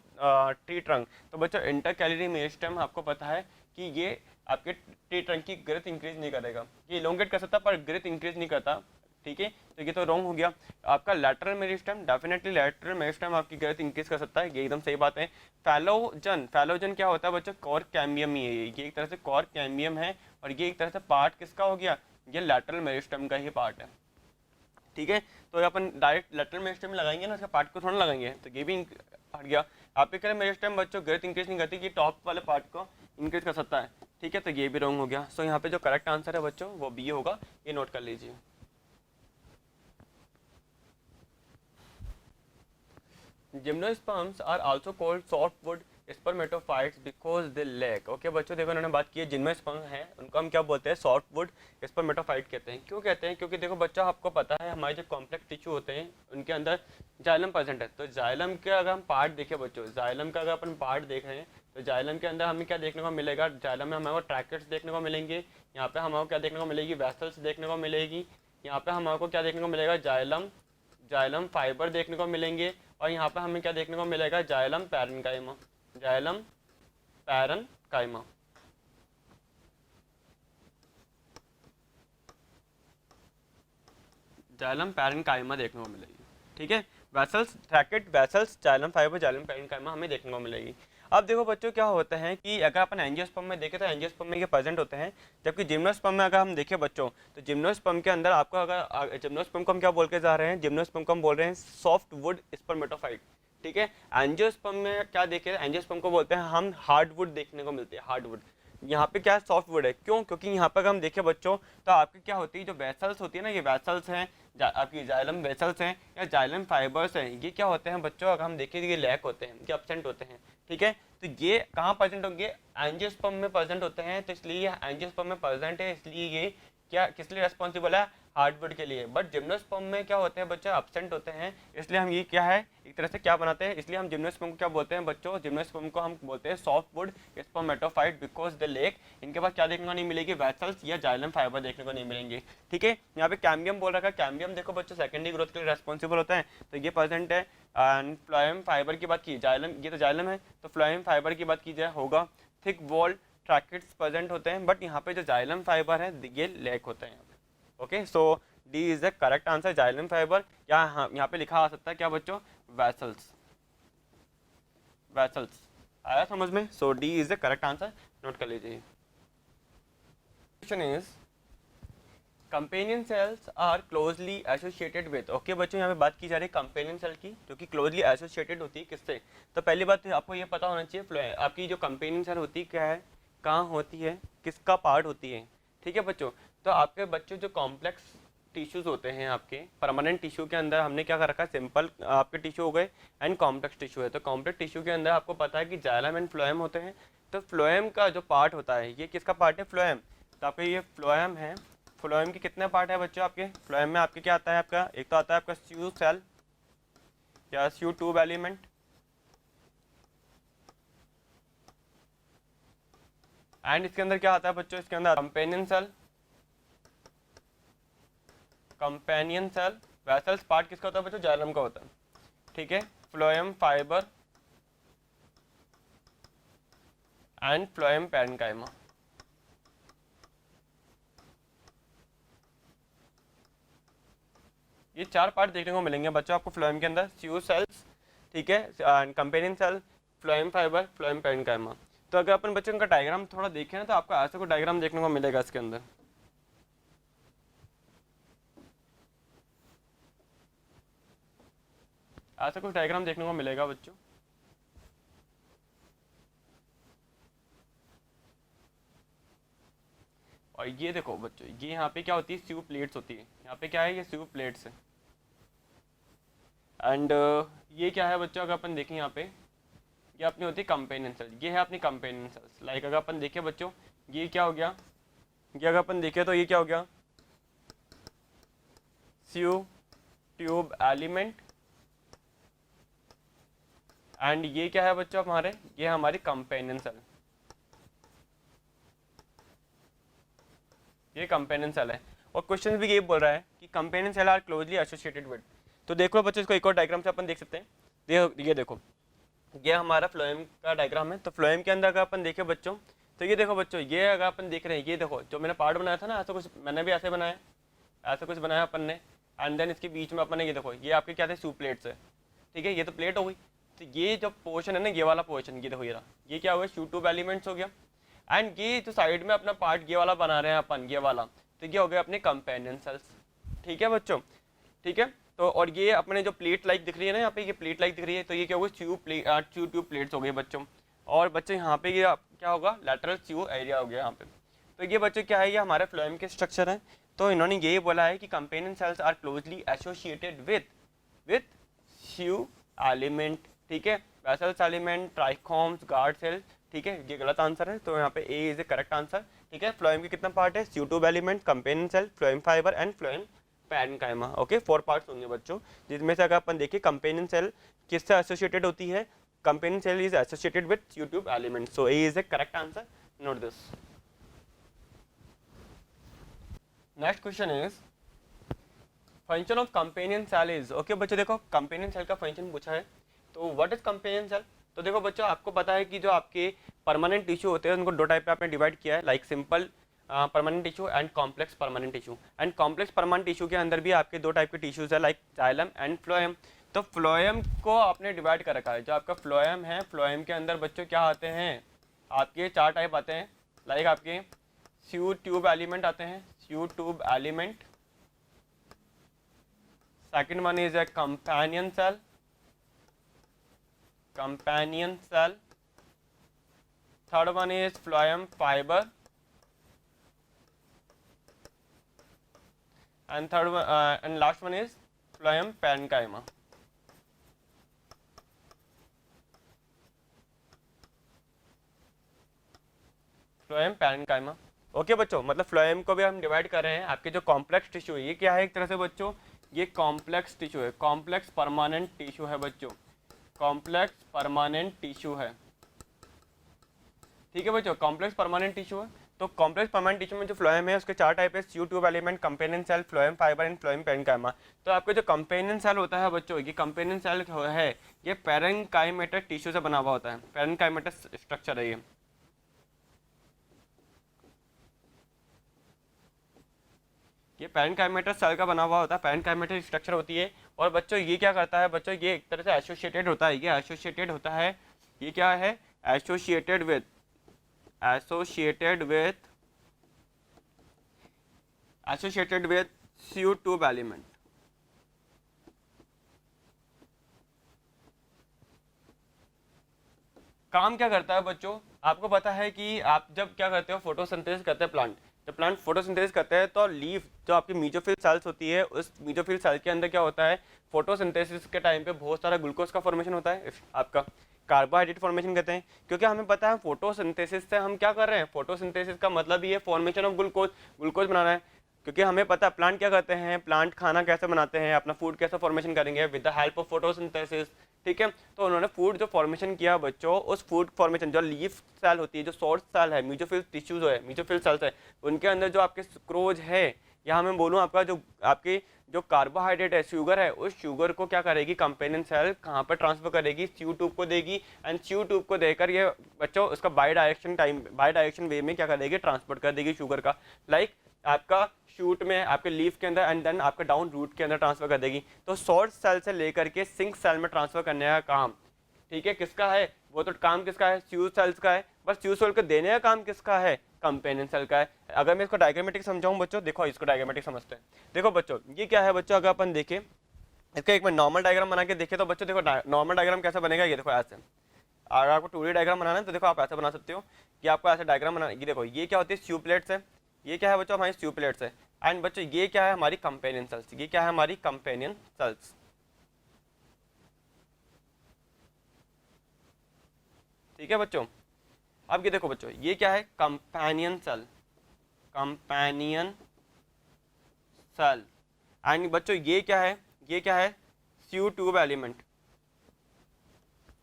tree trunk. तो बच्चों इंटर कैलरी मेरिस्टेम आपको पता है कि ये आपके ट्री ट्रंक की ग्रोथ इंक्रीज नहीं करेगा, ये इलोंगेट कर सकता पर ग्रोथ इंक्रीज नहीं करता। ठीक है, तो ये तो रॉन्ग हो गया। आपका lateral meristem, definitely lateral meristem आपकी ग्रोथ इंक्रीज कर सकता है, ये एकदम सही बात है। फैलोजन, फैलोजन क्या होता है बच्चों, कॉर्क कैम्बियम ही है। ये एक तरह से कॉर्क कैम्बियम है और ये एक तरह से पार्ट किसका हो गया, ये लैटरल मेरिस्टेम का ही पार्ट है। ठीक है, तो अपन डायरेक्ट लैटरल मेरिस्टेम में लगाएंगे ना, उसका पार्ट को थोड़ा लगाएंगे, तो ये भी हट गया। एपिकल मेरिस्टेम बच्चों ग्रोथ इंक्रीज नहीं करती, ये टॉप वाले पार्ट को इंक्रीज कर सकता है। ठीक है, तो ये भी रॉन्ग हो गया। सो यहाँ पे जो करेक्ट आंसर है बच्चों वो बी होगा, ये नोट कर लीजिए। Gymnosperms are also called softwood spermatophytes because they lack. Okay बच्चों, देखो इन्होंने बात की है, जिम्नोस्पर्म हैं उनको हम क्या बोलते हैं, सॉफ्टवुड स्पर्मेटोफाइट कहते हैं। क्यों कहते हैं? क्योंकि देखो बच्चा आपको पता है हमारे जो कॉम्प्लेक्स टिश्यू होते हैं उनके अंदर जाइलम प्रेजेंट है। तो जाइलम के अगर हम पार्ट देखें बच्चों, जाइलम का अगर अपन पार्ट देख रहे हैं तो जाइलम के अंदर हमें क्या देखने को मिलेगा, जाइलम में हमारे को ट्रैकेट्स देखने को मिलेंगे, यहाँ पे हमारे को क्या देखने को मिलेगी, वेसल्स देखने को मिलेगी, यहाँ पे हमारे को क्या देखने को मिलेगा, जाइलम फाइबर देखने को मिलेंगे, और यहाँ पे हमें क्या देखने को मिलेगा, xylem parenchyma, xylem parenchyma. Xylem parenchyma देखने को मिलेगी, ठीक है। Vessels, ट्रैकेट, vessels, xylem fibre, xylem parenchyma हमें देखने को मिलेगी। अब देखो बच्चों क्या होता है कि अगर अपन एंजियोस्पर्म में देखें तो एंजियोस्पर्म में ये प्रेजेंट होते हैं, जबकि जिम्नोस्पर्म में अगर हम देखें बच्चों तो जिम्नोस्पर्म के अंदर आपको अगर जिम्नोस्पर्म को हम क्या बोल के जा रहे हैं, जिम्नोस्पर्म को हम बोल रहे हैं सॉफ्ट वुड स्पर्मेटोफाइट, ठीक है। एंजियोस्पर्म में क्या देखें, एंजियोस्पर्म को बोलते हैं हम हार्ड वुड देखने को मिलते हैं, हार्ड वुड। यहाँ पे क्या सॉफ्ट वुड है, क्यों, क्योंकि यहाँ पर हम देखें बच्चों तो आपकी क्या होती है, जो वेसल्स होती है ना, ये वेसल्स हैं, आपकी जाइलम वेसल्स हैं या जाइलम फाइबर्स हैं, ये क्या होते हैं बच्चों, अगर हम देखें ये लैक होते हैं, ये एब्सेंट होते हैं, ठीक है। तो ये कहाँ प्रेजेंट होंगे, एंजियोस्पर्म में प्रेजेंट होते हैं, तो इसलिए ये एंजियोस्पर्म में प्रेजेंट है, इसलिए ये क्या किस लिए रेस्पॉन्सिबल है, हार्डवुड के लिए। बट जिम्नोस्पर्म में क्या होते हैं बच्चों, एब्सेंट होते हैं, इसलिए हम ये क्या है एक तरह से क्या बनाते हैं, इसलिए हम जिम्नोस्पर्म को क्या बोलते हैं बच्चों, जिम्नोस्पर्म को हम बोलते हैं soft wood spermatophyte, because the lake इनके पास क्या देखने को नहीं मिलेगी, वेसल्स या जाइलम फाइबर देखने को नहीं मिलेंगे, ठीक है। यहाँ पे कैम्बियम बोल रखा है, कैम्बियम देखो बच्चों सेकेंडरी ग्रोथ के लिए रेस्पॉन्सिबल होता है, तो ये प्रेजेंट है। एंड फ्लोएम फाइबर की बात की, जाइलम ये तो जाइलम है, तो फ्लोएम फाइबर की बात की जाए होगा, थिक वॉल ट्रैकेट्स प्रेजेंट होते हैं, बट यहाँ पे जो जाइलम फाइबर है ये लैक होता है यहाँ पे। Okay, so D is the correct answer, xylem fibre, या यहाँ पे लिखा आ सकता है क्या बच्चों, वेसल्स, वेसल्स आया समझ में, so D is the correct answer, note कर लीजिए। Question is companion cells are closely associated with, okay बच्चों यहाँ पे बात की जा रही है कंपेनियन सेल की, जो कि क्लोजली एसोसिएटेड होती है किससे, तो पहली बात आपको ये पता होना चाहिए आपकी जो कंपेनियन सेल होती है क्या है, कहाँ होती है, किसका पार्ट होती है, ठीक है बच्चों। तो आपके बच्चों जो कॉम्प्लेक्स टिश्यूज होते हैं, आपके परमानेंट टिश्यू के अंदर हमने क्या कर रखा है, सिंपल आपके टिश्यू हो गए एंड कॉम्प्लेक्स टिश्यू है, तो कॉम्प्लेक्स टिश्यू के अंदर आपको पता है कि जाइलम एंड फ्लोएम होते हैं, तो फ्लोएम का जो पार्ट होता है ये किसका पार्ट है, फ्लोएम, तो आपके ये फ्लोएम है, फ्लोएम के कितने पार्ट है बच्चों, आपके फ्लोएम में आपके क्या आता है, आपका एक तो आता है आपका स्यू सेल या स्यू ट्यूब एलिमेंट, एंड इसके अंदर क्या आता है बच्चों, इसके अंदर companion cell, companion cell, vessels part किसका होता है बच्चों, जाइलम का होता है, ठीक है, phloem fibre and phloem parenchyma. ये चार पार्ट देखने को मिलेंगे बच्चों आपको फ्लोएम के अंदर, स्यू सेल्स, ठीक है, companion cell, phloem fibre, phloem parenchyma. तो अगर अपन बच्चों का डायग्राम थोड़ा देखें ना, तो आपको ऐसा कोई डायग्राम देखने को मिलेगा इसके अंदर, ऐसा कुछ डायग्राम देखने को मिलेगा बच्चों। और ये देखो बच्चों, ये यहाँ पे क्या होती है, स्यू प्लेट्स होती है, यहाँ पे क्या है, ये स्यू प्लेट्स है, एंड ये क्या है बच्चों, अगर अपन देखें यहाँ पे ये अपनी होती है कंपेनियन सेल, ये है अपनी कंपेनियन सेल्स। लाइक अगर अपन देखें बच्चों, ये क्या हो गया, ये अगर अपन देखें तो ये क्या हो गया, स्यू ट्यूब एलिमेंट, एंड ये क्या है बच्चों हमारे, ये हमारी कंपेनियन सेल, ये कंपेनियन सेल है। और क्वेश्चन भी ये बोल रहा है कि companion cell are closely associated with, तो देखो बच्चों इसको एक और डायग्राम से अपन देख सकते हैं, ये देखो ये हमारा फ्लोएम का डायग्राम है, तो फ्लोएम के अंदर अगर अपन देखें बच्चों, तो ये देखो बच्चों, ये अगर अपन देख रहे हैं, ये देखो जो मैंने पार्ट बनाया था ना, ऐसा कुछ मैंने भी ऐसे बनाया, ऐसा कुछ बनाया अपन ने, एंड देन इसके बीच में अपन ने ये देखो, ये आपके क्या थे, स्यू प्लेट्स है, ठीक है, ये तो प्लेट हो गई, तो ये जो पोर्शन है ना, ये वाला पोर्शन, ये देखो ये रहा, ये क्या हो गया, स्यू ट्यूब एलिमेंट्स हो गया, एंड ये जो साइड में अपना पार्ट ये वाला बना रहे हैं अपन, ये वाला, तो ये हो गया अपने कंपेनियन सेल्स, ठीक है बच्चों, ठीक है। तो और ये अपने जो प्लेट लाइक दिख रही है ना, यहाँ पे ये प्लेट लाइक दिख रही है, तो ये क्या होगा, स्यू ट्यूब प्लेट्स हो गए बच्चों, और बच्चों यहाँ पे ये क्या होगा, लैटरल स्यू एरिया हो गया यहाँ पे। तो ये बच्चों क्या है, ये हमारे फ्लोएम के स्ट्रक्चर है, तो इन्होंने यही बोला है कि companion cells are closely associated with sieve element, ठीक है, vessels element, trichomes, guard cell, ठीक है, ये गलत आंसर है, तो यहाँ पे A is the correct answer, ठीक है। फ्लोएम के कितना पार्ट है, sieve tube element, companion cell, phloem fibre and phloem parenchyma, okay, 4 parts होंगे बच्चों, जिसमें से अगर अपन देखिए कंपेनियन सेल किससे एसोसिएटेड होती है, companion cell is associated with C-tube element. So A is the correct answer. Note this. Next question is function of companion cell is, okay बच्चों देखो companion cell का function पूछा है, तो what is companion cell? तो देखो बच्चों आपको पता है कि जो आपके परमानेंट टिश्यू होते हैं उनको दो टाइप पे आपने डिवाइड किया है, like simple permanent tissue and complex permanent tissue. And complex permanent tissue के अंदर भी आपके दो टाइप के टिश्यूज है, लाइक जाइलम एंड फ्लोएम। तो फ्लोएम को आपने डिवाइड कर रखा है, जो आपका फ्लोएम है, फ्लोएम के अंदर बच्चों क्या आते हैं, आपके चार टाइप आते हैं, लाइक आपके स्यू ट्यूब एलिमेंट आते हैं, sieve tube element. Second one is A companion cell, companion cell. Third one is phloem fibre and third one and last one is phloem parenchyma. Phloem parenchyma. Okay बच्चों, मतलब phloem को भी हम divide कर रहे हैं। आपके जो कॉम्प्लेक्स टिश्यू है ये क्या है एक तरह से बच्चों, ये कॉम्प्लेक्स टिश्यू है, कॉम्प्लेक्स परमानेंट टिश्यू है बच्चों, कॉम्प्लेक्स परमानेंट टिश्यू है, ठीक है बच्चों, कॉम्प्लेक्स परमानेंट टिश्यू है। तो कॉम्प्लेक्स परमानेंट टिश्यू में जो फ्लोएम है उसके चार टाइप है, sieve tube element, companion cell, phloem fibre and phloem parenchyma. तो आपके जो कंपेनियन सेल होता है बच्चों, ये कंपेनियन सेल है ये पैरेन्काइमेटस टिश्यू से बना हुआ होता है, पैरेन्काइमेटस स्ट्रक्चर है ये पैरेन्काइमेटस सेल का बना हुआ होता है, पैरेन्काइमेटस स्ट्रक्चर होती है। और बच्चों ये क्या करता है बच्चों, ये एक तरह से एसोसिएटेड होता है, ये एसोसिएटेड होता है, ये क्या है associated with, associated with sieve tube element. काम क्या करता है बच्चों, आपको पता है कि आप जब क्या करते हो फोटोसिंथेसिस करते हैं प्लांट, जब प्लांट फोटोसिंथेसिस करते हैं तो लीफ जो आपकी मीजोफिल सेल्स होती है उस मीजोफिल सेल के अंदर क्या होता है, फोटोसिंथेसिस के टाइम पे बहुत सारा ग्लूकोज का फॉर्मेशन होता है, आपका कार्बोहाइड्रेट फॉर्मेशन कहते हैं। क्योंकि हमें पता है फोटोसिंथेसिस से हम क्या कर रहे हैं, फोटोसिंथेसिस का मतलब ही है फॉर्मेशन ऑफ ग्लूकोज, ग्लूकोज बनाना है। क्योंकि हमें पता है प्लांट क्या करते हैं, प्लांट खाना कैसे बनाते हैं, अपना फूड कैसे फॉर्मेशन करेंगे, with the help of photosynthesis, ठीक है। तो उन्होंने फूड जो फॉर्मेशन किया बच्चों, उस फूड फॉर्मेशन जो लीफ सेल होती है, जो सोर्स सेल है, मीजोफिल टिश्यूज है, मीजोफिल सेल्स है, उनके अंदर जो आपके सुक्रोज है, या मैं बोलूँ आपका जो आपके जो कार्बोहाइड्रेट है, शुगर है, उस शुगर को क्या करेगी कंपेनियन सेल कहाँ पर ट्रांसफर करेगी, स्यू ट्यूब को देगी। एंड स्यू ट्यूब को देकर ये बच्चों उसका बाई डायरेक्शन वे में क्या करेगी, ट्रांसपोर्ट कर देगी शुगर का, लाइक आपका शूट में आपके लीफ के अंदर एंड देन आपके डाउन रूट के अंदर ट्रांसफर कर देगी। तो सोर्स सेल से लेकर के सिंक सेल में ट्रांसफर करने का काम, ठीक है, किसका है, वो तो काम किसका है, स्यू सेल्स का है, बस स्यू सेल को देने का काम किसका है, कंपेनियन सेल का है। अगर मैं इसको डायग्रामेटिक समझाऊं बच्चों, देखो इसको डायग्रामेटिक समझते हैं। देखो बच्चों ये क्या है बच्चों, अगर अपन देखें इसका एक मैं नॉर्मल डायग्राम बना के देखें तो बच्चों देखो नॉर्मल डायग्राम कैसे बनेगा, ये देखो ऐसे। अगर आपको 2D डायग्राम बनाना है तो देखो आप ऐसे बना सकते हो कि आपको ऐसे डायग्राम बनाना, ये देखो ये क्या होती है स्यू प्लेट्स है, ये क्या है बच्चों हमारी स्यू प्लेट्स है। एंड बच्चों ये क्या है हमारी कंपेनियन सेल्स, ये क्या है हमारी कंपेनियन सेल्स, ठीक है बच्चों। अब ये देखो बच्चों ये क्या है companion cell, companion cell. And बच्चों ये क्या है, ये क्या है स्यू ट्यूब एलिमेंट,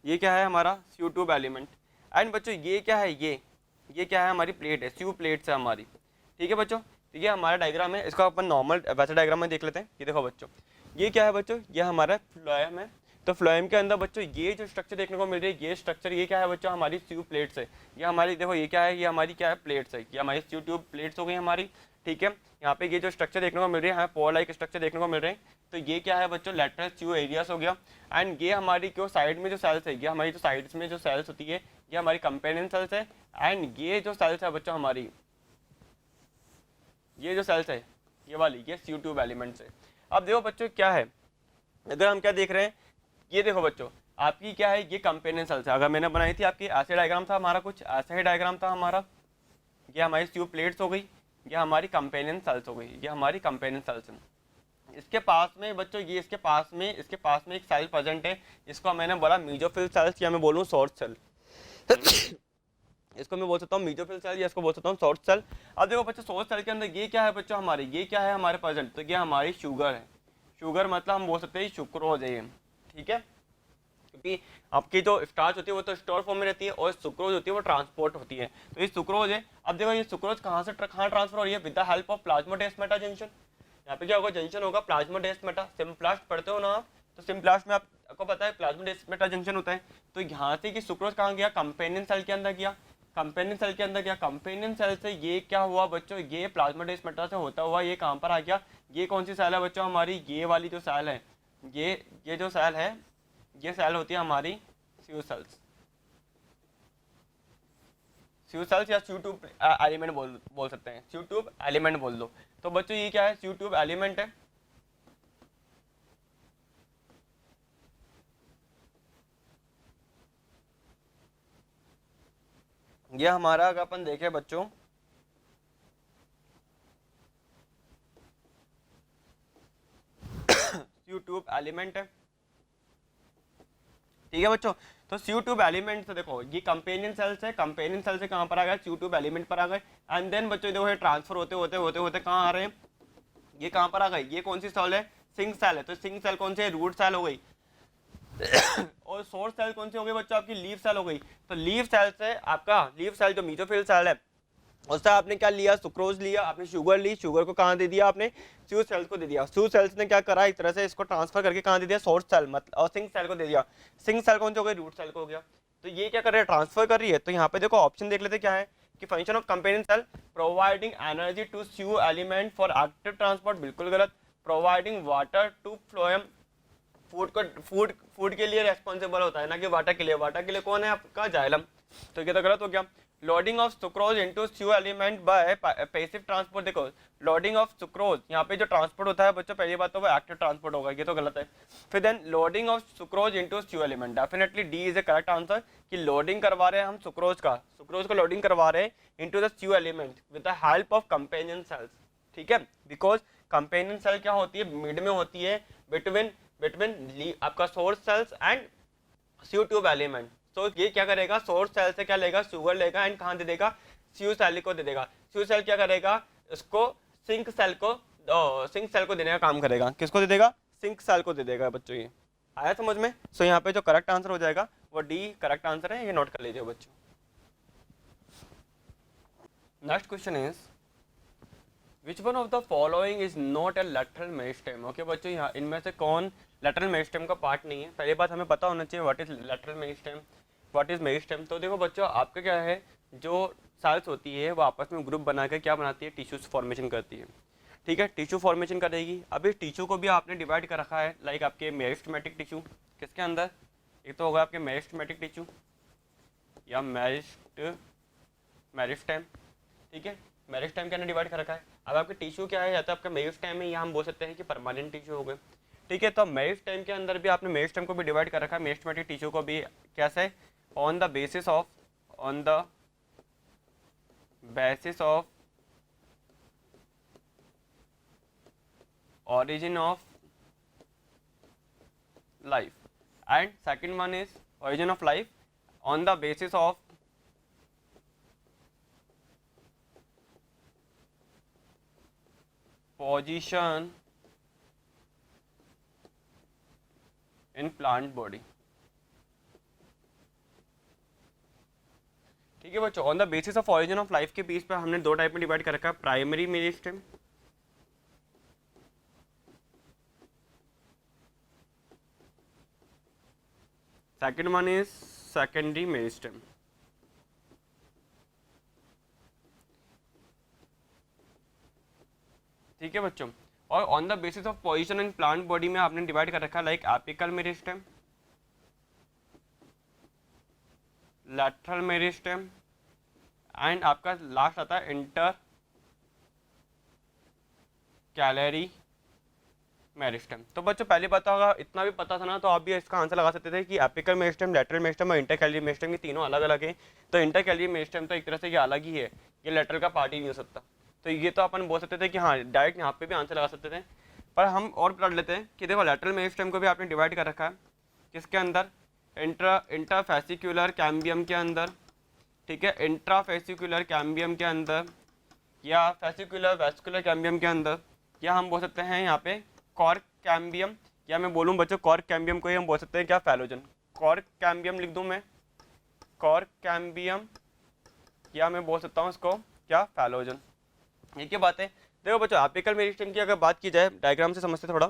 ये क्या है हमारा स्यू ट्यूब एलिमेंट। एंड बच्चों ये क्या है, ये क्या है हमारी प्लेट है, स्यू प्लेट्स है हमारी, ठीक है बच्चों। तो ये हमारा डायग्राम है, इसको अपन नॉर्मल वैसे डायग्राम में देख लेते हैं। ये देखो बच्चों ये क्या है बच्चों, ये हमारा फ्लोएम है। तो फ्लोएम के अंदर बच्चों ये जो स्ट्रक्चर देखने को मिल रही है, ये स्ट्रक्चर ये क्या है बच्चों हमारी स्यू प्लेट्स है। ये हमारी देखो ये क्या है, ये हमारी क्या है प्लेट्स है, ये हमारी स्यू ट्यूब प्लेट्स हो गई हमारी, ठीक है। यहाँ पे ये जो स्ट्रक्चर देखने को मिल रही है, यहाँ पोर लाइक स्ट्रक्चर देखने को मिल रहे हैं। तो ये क्या है बच्चों लेटरल स्यू एरियास हो गया। एंड ये हमारी क्यों साइड में जो सेल्स है, ये हमारी जो साइड्स में जो सेल्स होती है ये हमारी कंपेनियन सेल्स है। एंड ये जो सेल्स है बच्चों हमारी, ये जो सेल्स है ये वाली, ये स्यू ट्यूब एलिमेंट्स है। अब देखो बच्चों क्या है, अगर हम क्या देख रहे हैं, ये देखो बच्चों आपकी क्या है, ये कंपेनियन सेल्स है। अगर मैंने बनाई थी आपकी ऐसे डायग्राम था हमारा, कुछ ऐसा ही डायग्राम था हमारा, ये हमारी स्यू प्लेट्स हो गई, ये हमारी कंपेनियन सेल्स हो गई, ये हमारी कंपेनियन सेल्स है। इसके पास में बच्चों ये इसके पास में एक सेल प्रेजेंट है, इसको मैंने बोला मीजोफिल सेल्स या मैं बोलूँ सोर्स सेल इसको मैं बोल सकता हूँ मीजोफिल सेल या इसको बोल सकता हूँ सोर्स सेल। अब देखो बच्चों सोर्स सेल के अंदर ये क्या है बच्चों हमारे, ये क्या है हमारे प्रेजेंट, तो ये हमारी शुगर है। शुगर मतलब हम बोल सकते हैं सुक्रोज है ये, ठीक है। क्योंकि आपकी जो स्टार्च होती है वो तो स्टोर फॉर्म में रहती है और सुक्रोज होती है वो ट्रांसपोर्ट होती है। तो ये सुक्रोज है। अब देखो ये सुक्रोज कहाँ से कहाँ ट्रांसफर हो रही है, with the help of plasmodesmata junction. यहाँ पे क्या होगा, जंक्शन होगा प्लाज्मोडेस्माटा। सिम्प्लास्ट पढ़ते हो ना आप, तो सिम्प्लास्ट में आपको पता है प्लाज्मोडेस्माटा जंक्शन होता है। तो यहाँ से कि सुक्रोज कहाँ गया, कंपेनियन सेल के अंदर गया। कंपेनियन सेल के अंदर गया, कंपेनियन सेल से ये क्या हुआ बच्चों, ये प्लाज्मोडेस्माटा से होता हुआ ये कहाँ पर आ गया, ये कौन सी सेल है बच्चों हमारी, ये वाली जो सेल है, ये जो सेल है, ये सेल होती है हमारी स्यू सेल्स। स्यू सेल्स या स्यू ट्यूब एलिमेंट बोल सकते हैं, स्यू ट्यूब एलिमेंट बोल दो। तो बच्चों ये क्या है, स्यू ट्यूब एलिमेंट है। ये हमारा अगर अपन देखें बच्चों, स्यू ट्यूब एलिमेंट है, ठीक है बच्चों। तो स्यू ट्यूब एलिमेंट से देखो ये कंपेनियन सेल्स है, कंपेनियन सेल से कहाँ पर आ गए, स्यू ट्यूब एलिमेंट पर आ गए। एंड देन बच्चों देखो ये ट्रांसफर होते होते होते होते कहाँ आ रहे हैं, ये कहाँ पर आ गए, ये कौन सी सेल है, सिंक सेल है। तो सिंक सेल कौन सी है, रूट सेल हो गई। और सोर्स सेल कौन सी हो गई बच्चों, आपकी लीफ सेल हो गई। तो लीफ सेल से आपका लीफ सेल जो मीजोफिल सेल है, उससे आपने क्या लिया, सुक्रोज लिया, आपने शुगर ली, शुगर को कहाँ दे दिया आपने, स्यू सेल्स को दे दिया। स्यू सेल्स ने क्या करा, एक तरह से इसको ट्रांसफर करके कहाँ दे दिया, सोर्स सेल मतलब और सिंक सेल को दे दिया। सिंक सेल कौन सा हो गया, रूट सेल को हो गया। तो ये क्या कर रही है, ट्रांसफर कर रही है। तो यहाँ पे देखो ऑप्शन देख लेते क्या है कि function of companion cell providing energy to sieve element for active transport, बिल्कुल गलत। Providing water to phloem, food के लिए रेस्पॉन्सिबल होता है ना कि वाटर के लिए। वाटर के लिए कौन है आपका, जाइलम। तो ये तो गलत हो गया। Loading of sucrose into sieve element by passive transport, देखो लोडिंग ऑफ सुक्रोज, यहाँ पे जो ट्रांसपोर्ट होता है बच्चों, पहली बात तो वो एक्टिव ट्रांसपोर्ट होगा, ये तो गलत है। फिर then loading of sucrose into sieve element, definitely D is A correct answer कि लोडिंग करवा रहे हैं हम सुक्रोज को लोडिंग करवा रहे हैं into the sieve element with the help of companion cells, ठीक है। बिकॉज कंपेनियन सेल क्या होती है, मिड में होती है बिटवीन आपका source cells and sieve tube element. तो ये क्या करेगा, सोर्स सेल से क्या लेगा, शुगर लेगा एंड कहाँ दे देगा, स्यू सेल को दे देगा। स्यू सेल क्या करेगा, इसको सिंक सेल को देने का काम करेगा। किसको दे देगा, सिंक सेल को दे देगा बच्चों। ये आया समझ में। सो यहाँ पे जो करेक्ट आंसर हो जाएगा वो डी करेक्ट आंसर है, ये नोट कर लीजिए बच्चों। Next question is which one of the following is not A lateral meristem. Okay बच्चों, यहाँ इनमें से कौन लेटरल मेरिस्टेम का पार्ट नहीं है। पहली बात हमें पता होना चाहिए what is lateral meristem, what is meristem. तो देखो बच्चों, आपका क्या है, जो सेल्स होती है वो आपस में ग्रुप बनाकर क्या बनाती है, टिश्यूज फॉर्मेशन करती है, ठीक है। टिश्यू फॉर्मेशन करेगी। अब इस टिश्यू को भी आपने डिवाइड कर रखा है, लाइक आपके मेरिस्टेमेटिक टिश्यू किसके अंदर, एक तो होगा आपके मेरिस्टेमेटिक टिश्यू या मेरिस्टेम, ठीक है। मेरिस्टेम के अंदर डिवाइड कर रखा है। अब आपके टिश्यू क्या है, या तो आपका मेरिस्टेम है या हम बोल सकते हैं कि परमानेंट टिश्यू हो गए, ठीक है। तो मेरिस्टेम के अंदर भी आपने मेरिस्टेम को भी डिवाइड कर रखा है, मेरिस्टेमेटिक टिश्यू को भी कैसे, on the basis of origin of life, and second one is origin of life on the basis of position in plant body, ठीक है बच्चों। On the basis of origin of life के base पर हमने दो टाइप में divide कर रखा है, primary meristem second one is secondary meristem, ठीक है बच्चों। और on the basis of position in plant body में आपने डिवाइड कर रखा है, like apical meristem, lateral meristem and आपका लास्ट आता है इंटर कैलरी मेरिस्टेम। तो बच्चों पहले पता होगा, इतना भी पता था ना तो आप भी इसका आंसर लगा सकते थे कि एपिकल मेरिस्टेम, लैटरल मेरिस्टेम और इंटर कैलरी मेरिस्टेम, ये तीनों अलग अलग है। तो इंटर कैलरी मेरिस्टेम तो एक तरह से ये अलग ही है, ये लैटरल का पार्ट ही नहीं हो सकता। तो ये तो अपन बोल सकते थे कि हाँ डायरेक्ट यहाँ पे भी आंसर लगा सकते थे, पर हम और पढ़ लेते हैं कि देखो लैटरल मेरिस्टेम को भी आपने डिवाइड कर रखा है किसके अंदर, इंट्राफेसिक्युलर कैम्बियम के अंदर, ठीक है, इंट्राफेसिक्युलर कैम्बियम के अंदर या फेसिकुलर वेस्कुलर कैम्बियम के अंदर, या हम बोल सकते हैं यहाँ पे कॉर्क कैम्बियम, या मैं बोलूँ बच्चों कॉर्क कैम्बियम को ही हम बोल सकते हैं क्या, फैलोजन, कॉर्क कैम्बियम लिख दूं मैं, कॉर्क कैम्बियम, या मैं बोल सकता हूँ इसको क्या, फैलोजन। ये क्या बात है। देखो बच्चों एपिकल मेरिस्टेम की अगर बात की जाए, डायग्राम से समझते थोड़ा।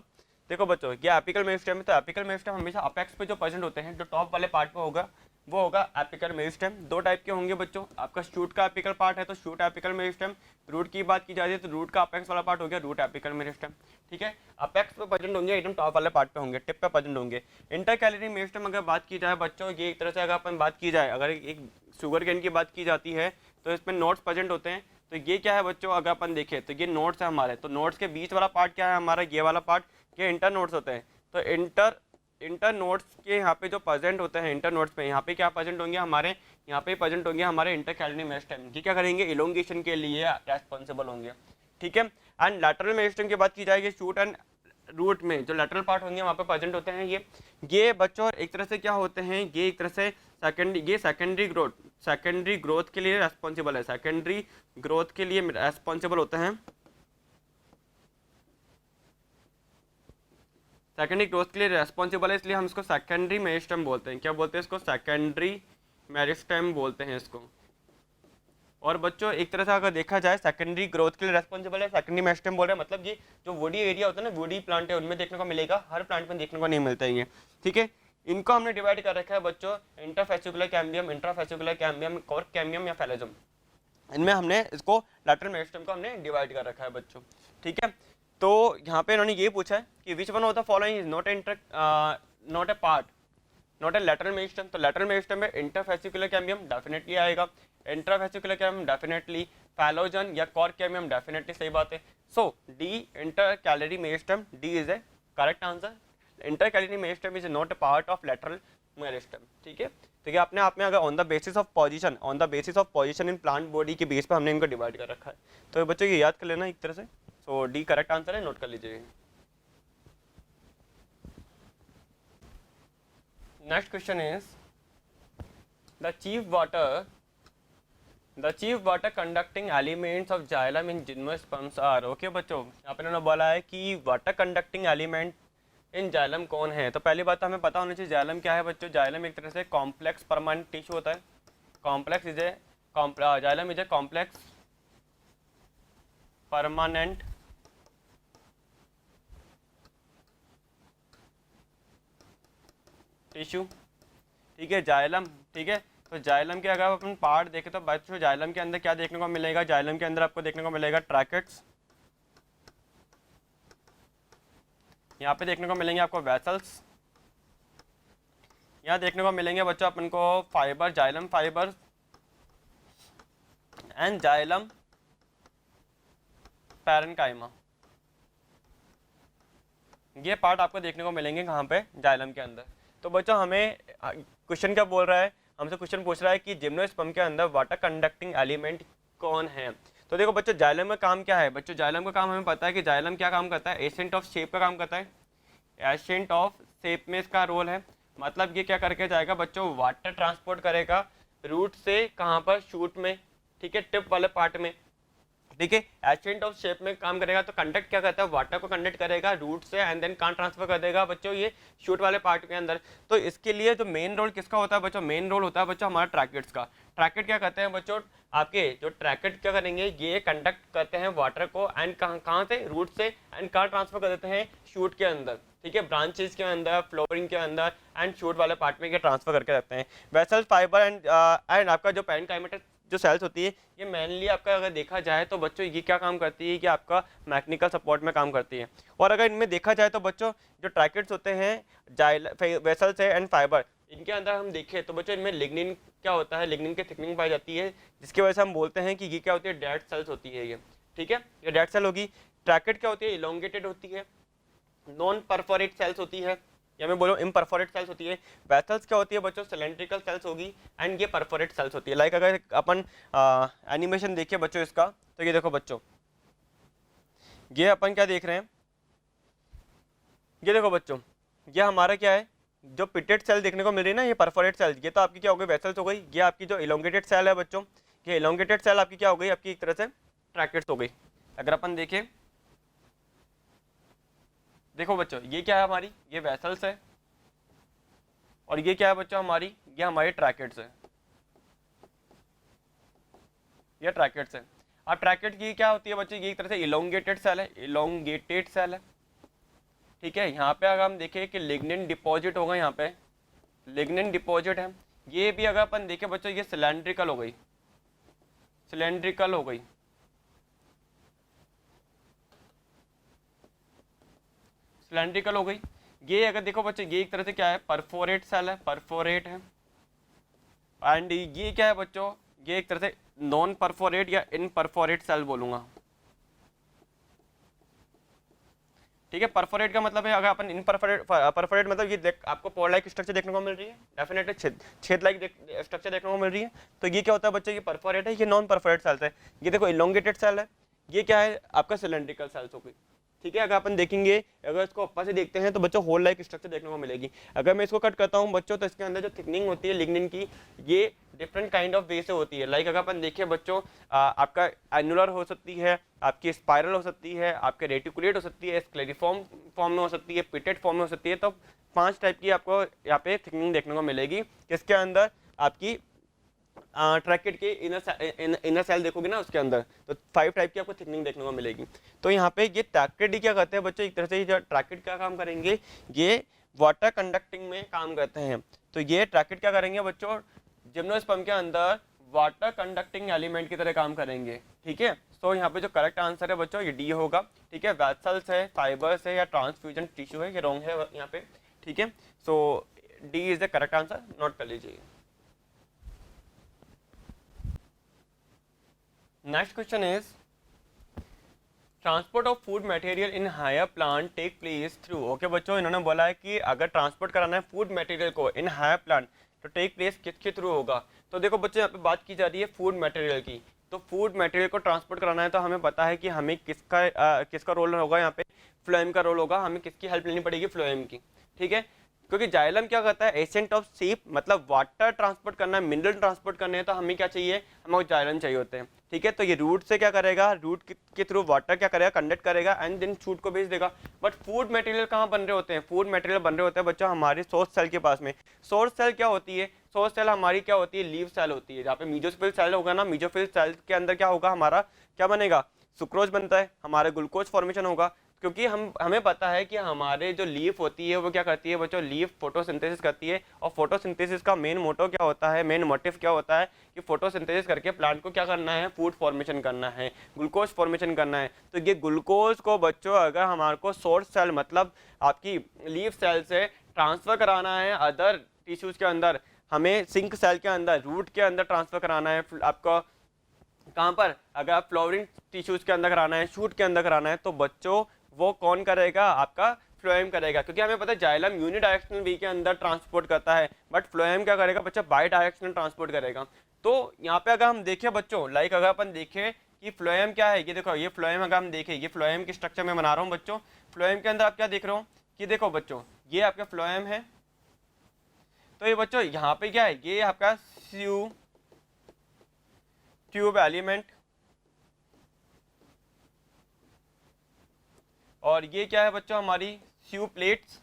देखो बच्चों ये एपिकल मेरिस्टेम है, तो एपिकल मेरिस्टेम हमेशा अपेक्स पे जो प्रेजेंट होते हैं, जो टॉप वाले पार्ट पे होगा वो होगा एपिकल मेरिस्टेम। दो टाइप के होंगे बच्चों, आपका शूट का एपिकल पार्ट है तो शूट एपिकल मेरिस्टेम, रूट की बात की जाए तो रूट का अपेक्स वाला पार्ट हो गया रूट एपिकल मेरिस्टेम। ठीक है, अपेक्स पे प्रेजेंट होंगे, एकदम टॉप वाले पार्ट पे होंगे, टिप पे प्रेजेंट होंगे। इंटरकैलरी मेरिस्टेम अगर बात की जाए बच्चों, ये एक तरह से अगर अपन बात की जाए, अगर एक शुगर केन की बात की जाती है तो इसमें नोट्स प्रेजेंट होते हैं। तो ये क्या है बच्चों, अगर अपन देखें तो ये नोट्स है हमारे, तो नोट्स के बीच वाला पार्ट क्या है हमारा, ये वाला पार्ट, ये इंटर नोट्स होते हैं। तो इंटर नोट्स के यहाँ पे जो प्रेजेंट होते हैं, इंटर नोट्स पे यहाँ पे क्या प्रेजेंट होंगे हमारे, यहाँ पे प्रेजेंट होंगे हमारे इंटरकैलरी मेरिस्टेम। ये क्या करेंगे, इलोंगेशन के लिए रेस्पॉन्सिबल होंगे। ठीक है, एंड लैटरल मेरिस्टेम की बात की जाएगी, शूट एंड रूट में जो लैटरल पार्ट होंगे वहाँ पे प्रेजेंट होते हैं ये बच्चों एक तरह से क्या होते हैं, ये एक तरह से सेकेंडरी ग्रोथ के लिए रेस्पॉन्सिबल है, सेकेंडरी ग्रोथ के लिए रेस्पॉन्सिबल होते हैं, सेकेंडरी ग्रोथ के लिए रेस्पॉन्सिबल है, इसलिए हम इसको सेकेंडरी मेरिस्टेम बोलते हैं। क्या बोलते हैं इसको, सेकेंडरी मेरिस्टेम बोलते हैं इसको। और बच्चों एक तरह से अगर देखा जाए सेकेंडरी ग्रोथ के लिए रेस्पॉन्सिबल है, सेकेंडरी मेरिस्टेम बोल रहे हैं, मतलब ये जो वुडी एरिया होता है ना, वुडी प्लांट है उनमें देखने को मिलेगा, हर प्लांट में देखने को नहीं मिलता है ये। ठीक है, इनको हमने डिवाइड कर रखा है बच्चों, interfascicular cambium, intrafascicular cambium, cork cambium या फैलोजम, इनमें हमने इसको लैटरल मेरिस्टेम को हमने डिवाइड कर रखा है बच्चों। ठीक है, तो यहाँ पे इन्होंने ये पूछा है कि which one of the following is not a part, not a lateral meristem. तो लैटरल मेरिस्टेम में इंटरफेसिकुलर कैम्बियम डेफिनेटली आएगा, इंट्राफेसिकुलर कैम्बियम डेफिनेटली, फैलोजन या कॉर्क कैम्बियम डेफिनेटली, सही बात है। So D intercalary meristem, D is A correct answer. Intercalary meristem is not a part of lateral meristem. ठीक है, तो ये अपने आप में अगर on the basis of position in plant body के बेस पे हमने इनको डिवाइड कर रखा है, तो बच्चों ये याद कर लेना एक तरह से। सो डी करेक्ट आंसर है, नोट कर लीजिए। Next question is the chief water conducting elements of xylem in gymnosperms are. Okay बच्चों, यहाँ पे उन्होंने बोला है कि water conducting element in xylem कौन है। तो पहली बात तो हमें पता होनी चाहिए जाइलम क्या है बच्चों। जाइलम एक तरह से कॉम्प्लेक्स परमानेंट टिश्यू होता है, xylem is a complex permanent tissue. ठीक है, जाइलम, ठीक है, तो जाइलम के अगर अपन पार्ट देखें तो बच्चों जाइलम के अंदर क्या देखने को मिलेगा, जाइलम के अंदर आपको देखने को मिलेगा ट्रैकेट्स, यहाँ पे देखने को मिलेंगे आपको वेसल्स, यहाँ देखने को मिलेंगे बच्चों अपन को fibre, xylem fibre and xylem parenchyma. ये पार्ट आपको देखने को मिलेंगे कहाँ पे, जाइलम के अंदर। तो बच्चों हमें क्वेश्चन क्या बोल रहा है, हमसे क्वेश्चन पूछ रहा है कि जिम्नोस्पर्म के अंदर वाटर कंडक्टिंग एलिमेंट कौन है। तो देखो बच्चों जाइलम का काम क्या है, बच्चों जाइलम का काम हमें पता है कि जाइलम क्या काम करता है, एसेंट ऑफ शेप का काम करता है, एसेंट ऑफ शेप में इसका रोल है। मतलब ये क्या करके जाएगा बच्चों, वाटर ट्रांसपोर्ट करेगा रूट से कहाँ पर, शूट में, ठीक है, टिप वाले पार्ट में। ठीक है, एसेंट ऑफ शेप में काम करेगा, तो कंडक्ट क्या करता है, वाटर को कंडक्ट करेगा रूट से एंड देन कहाँ ट्रांसफर कर देगा बच्चों, ये शूट वाले पार्ट के अंदर। तो इसके लिए जो मेन रोल किसका होता है बच्चों, मेन रोल होता है बच्चों हमारा ट्रैकेट्स का। ट्रैकेट क्या करते हैं बच्चों, आपके जो ट्रैकेट क्या करेंगे, ये कंडक्ट करते हैं वाटर को एंड कहाँ से, रूट से, एंड कहाँ ट्रांसफर कर देते हैं, शूट के अंदर। ठीक है, ब्रांचेस के अंदर, फ्लोरिंग के अंदर एंड शूट वाले पार्ट में ट्रांसफर करके रखते हैं। वेसल फाइबर एंड आपका जो पैरेन्काइमा जो सेल्स होती है, ये मेनली आपका अगर देखा जाए तो बच्चों ये क्या काम करती है कि आपका मैकेनिकल सपोर्ट में काम करती है। और अगर इनमें देखा जाए तो बच्चों जो ट्रैकेट्स होते हैं, वेसल्स है एंड फाइबर, इनके अंदर हम देखें तो बच्चों इनमें लिग्निन क्या होता है, लिग्निन की थिकनिंग पाई जाती है, जिसकी वजह से हम बोलते हैं कि ये क्या होती है, डेड सेल्स होती है ये। ठीक है, ये डेड सेल होगी। ट्रैकेट क्या होती है, इलोंगेटेड होती है, नॉन परफोरेट सेल्स होती है, या मैं बोलूँ इम्परफोरेट सेल्स होती है। वेसल्स क्या होती है बच्चों, सिलेंड्रिकल सेल्स होगी एंड ये परफोरेट सेल्स होती है। लाइक अगर अपन एनिमेशन देखिए बच्चों इसका, तो ये देखो बच्चों, ये अपन क्या देख रहे हैं, ये देखो बच्चों, ये हमारा क्या है, जो पिटेड सेल देखने को मिल रही है ना, ये परफोरेट सेल, ये तो आपकी क्या हो गई, वेसल्स हो गई। ये आपकी जो इलोंगेटेड सेल है बच्चों, ये इलोंगेटेड सेल आपकी क्या हो गई, आपकी एक तरह से ट्रैकेट्स हो गई। अगर अपन देखें, देखो बच्चों ये क्या है हमारी, ये वेसल्स है और ये क्या है बच्चों हमारी, ये हमारी ट्रैकेट्स है, ये ट्रैकेट्स है। अब ट्रैकेट की क्या होती है बच्चों, ये एक तरह से इलोंगेटेड सेल है, इलोंगेटेड सेल है, ठीक है। यहाँ पे अगर हम देखें कि लिग्निन डिपॉजिट होगा, यहाँ पे लिग्निन डिपॉजिट है, ये भी अगर अपन देखें बच्चों ये सिलेंड्रिकल हो गई, सिलेंड्रिकल हो गई, सिलेंड्रिकल हो गई। ये अगर देखो बच्चों ये एक तरह से क्या है, परफोरेट सेल है, परफोरेट है। एंड ये क्या है बच्चों, ये एक तरह से नॉन परफोरेट या इन परफोरेट सेल बोलूंगा, ठीक है। परफोरेट का मतलब है अगर अपन इन परफोरेट मतलब ये आपको पोर लाइक स्ट्रक्चर देखने को मिल रही है, डेफिनेटली छेद लाइक स्ट्रक्चर देखने को मिल रही है। तो ये क्या होता है बच्चों, ये परफोरेट है, ये नॉन परफोरेट सेल्स है। ये देखो इलोंगेटेड सेल है, ये क्या है आपका सिलेंड्रिकल सेल्स हो गई, ठीक है। अगर अपन देखेंगे, अगर इसको ऊपर से देखते हैं तो बच्चों होल लाइक स्ट्रक्चर देखने को मिलेगी। अगर मैं इसको कट करता हूँ बच्चों तो इसके अंदर जो थिकनिंग होती है लिग्निन की, ये डिफरेंट काइंड ऑफ वे से होती है। लाइक अगर अपन देखिए बच्चों आपका एनुलर हो सकती है, आपकी स्पाइरल हो सकती है, आपके रेटिकुलेट हो सकती है, स्क्लेरिफॉर्म फॉर्म में हो सकती है, पिटेट फॉर्म में हो सकती है। तो 5 टाइप की आपको यहाँ पे थिकनिंग देखने को मिलेगी, किसके अंदर, आपकी ट्रैकेट के इनर सेल देखोगे ना उसके अंदर, तो 5 टाइप की आपको थिकनिंग देखने को मिलेगी। तो यहाँ पे ये ट्रैकेट क्या करते हैं बच्चों, एक तरह से जो ट्रैकेट क्या काम करेंगे, ये वाटर कंडक्टिंग में काम करते हैं। तो ये ट्रैकेट क्या करेंगे बच्चों, जिम्नोस्पर्म के अंदर वाटर कंडक्टिंग एलिमेंट की तरह काम करेंगे, ठीक है। तो यहाँ पे जो करेक्ट आंसर है बच्चों ये डी होगा, ठीक है। वेसल्स है, फाइबर्स है या ट्रांसफ्यूजन टिश्यू है, ये रॉन्ग है यहाँ पे, ठीक है। So D is the correct answer, note कर लीजिए। Next question is, transport of food material in higher plant take place through. Okay बच्चों, इन्होंने बोला है कि अगर ट्रांसपोर्ट कराना है फूड मटेरियल को इन हायर प्लांट तो टेक प्लेस किसके थ्रू होगा। तो देखो बच्चों यहाँ पे बात की जा रही है फूड मटेरियल की। तो फूड मटेरियल को ट्रांसपोर्ट कराना है तो हमें पता है कि हमें किसका रोल होगा, यहाँ पे फ्लोएम का रोल होगा, हमें किसकी हेल्प लेनी पड़ेगी, फ्लोएम की, ठीक है। क्योंकि जाइलम क्या करता है, एसेंट ऑफ सीप, मतलब वाटर ट्रांसपोर्ट करना है, मिनरल ट्रांसपोर्ट करने हैं तो हमें क्या चाहिए, हमें जाइलम चाहिए होते हैं, ठीक है। तो ये रूट से क्या करेगा, रूट के थ्रू वाटर क्या करेगा, कंडक्ट करेगा एंड देन शूट को भेज देगा। बट फूड मटेरियल कहाँ बन रहे होते हैं, फूड मटेरियल बन रहे होते हैं बच्चों हमारे सोर्स सेल के पास में। सोर्स सेल क्या होती है, सोर्स सेल हमारी क्या होती है, लीव सेल होती है। जहाँ पे मीजोफिल सेल होगा ना, मीजोफिल सेल के अंदर क्या होगा, हमारा क्या बनेगा, सुक्रोज बनता है, हमारे ग्लूकोज फॉर्मेशन होगा। क्योंकि हमें पता है कि हमारे जो लीफ होती है वो क्या करती है बच्चों, लीफ फोटोसिंथेसिस करती है। और फोटोसिंथेसिस का मेन मोटो क्या होता है, मेन मोटिव क्या होता है कि फोटोसिंथेसिस करके प्लांट को क्या करना है, फूड फॉर्मेशन करना है, ग्लूकोज फॉर्मेशन करना है। तो ये ग्लूकोज को बच्चों अगर हमारे को सोर्स सेल मतलब आपकी लीफ सेल से ट्रांसफर कराना है अदर टिश्यूज के अंदर, हमें सिंक सेल के अंदर, रूट के अंदर ट्रांसफर कराना है आपका, कहाँ पर, अगर आप फ्लावरिंग टिश्यूज के अंदर कराना है, शूट के अंदर कराना है, तो बच्चों वो कौन करेगा, आपका फ्लोएम करेगा। क्योंकि हमें पता है जाइलम यूनिडायरेक्शनल वे के अंदर ट्रांसपोर्ट करता है, बट फ्लोएम क्या करेगा बच्चा, बाई डायरेक्शनल ट्रांसपोर्ट करेगा। तो यहाँ पे अगर हम देखें बच्चों, लाइक अगर अपन देखें कि फ्लोएम क्या है, ये देखो ये फ्लोएम, अगर हम देखें ये फ्लोएम की स्ट्रक्चर में बना रहा हूँ बच्चों। फ्लोएम के अंदर आप क्या देख रहे हो कि देखो बच्चों ये आपका फ्लोएम है। तो ये बच्चों यहाँ पे क्या है, ये आपका ट्यूब एलिमेंट, और ये क्या है बच्चों हमारी स्यू प्लेट्स,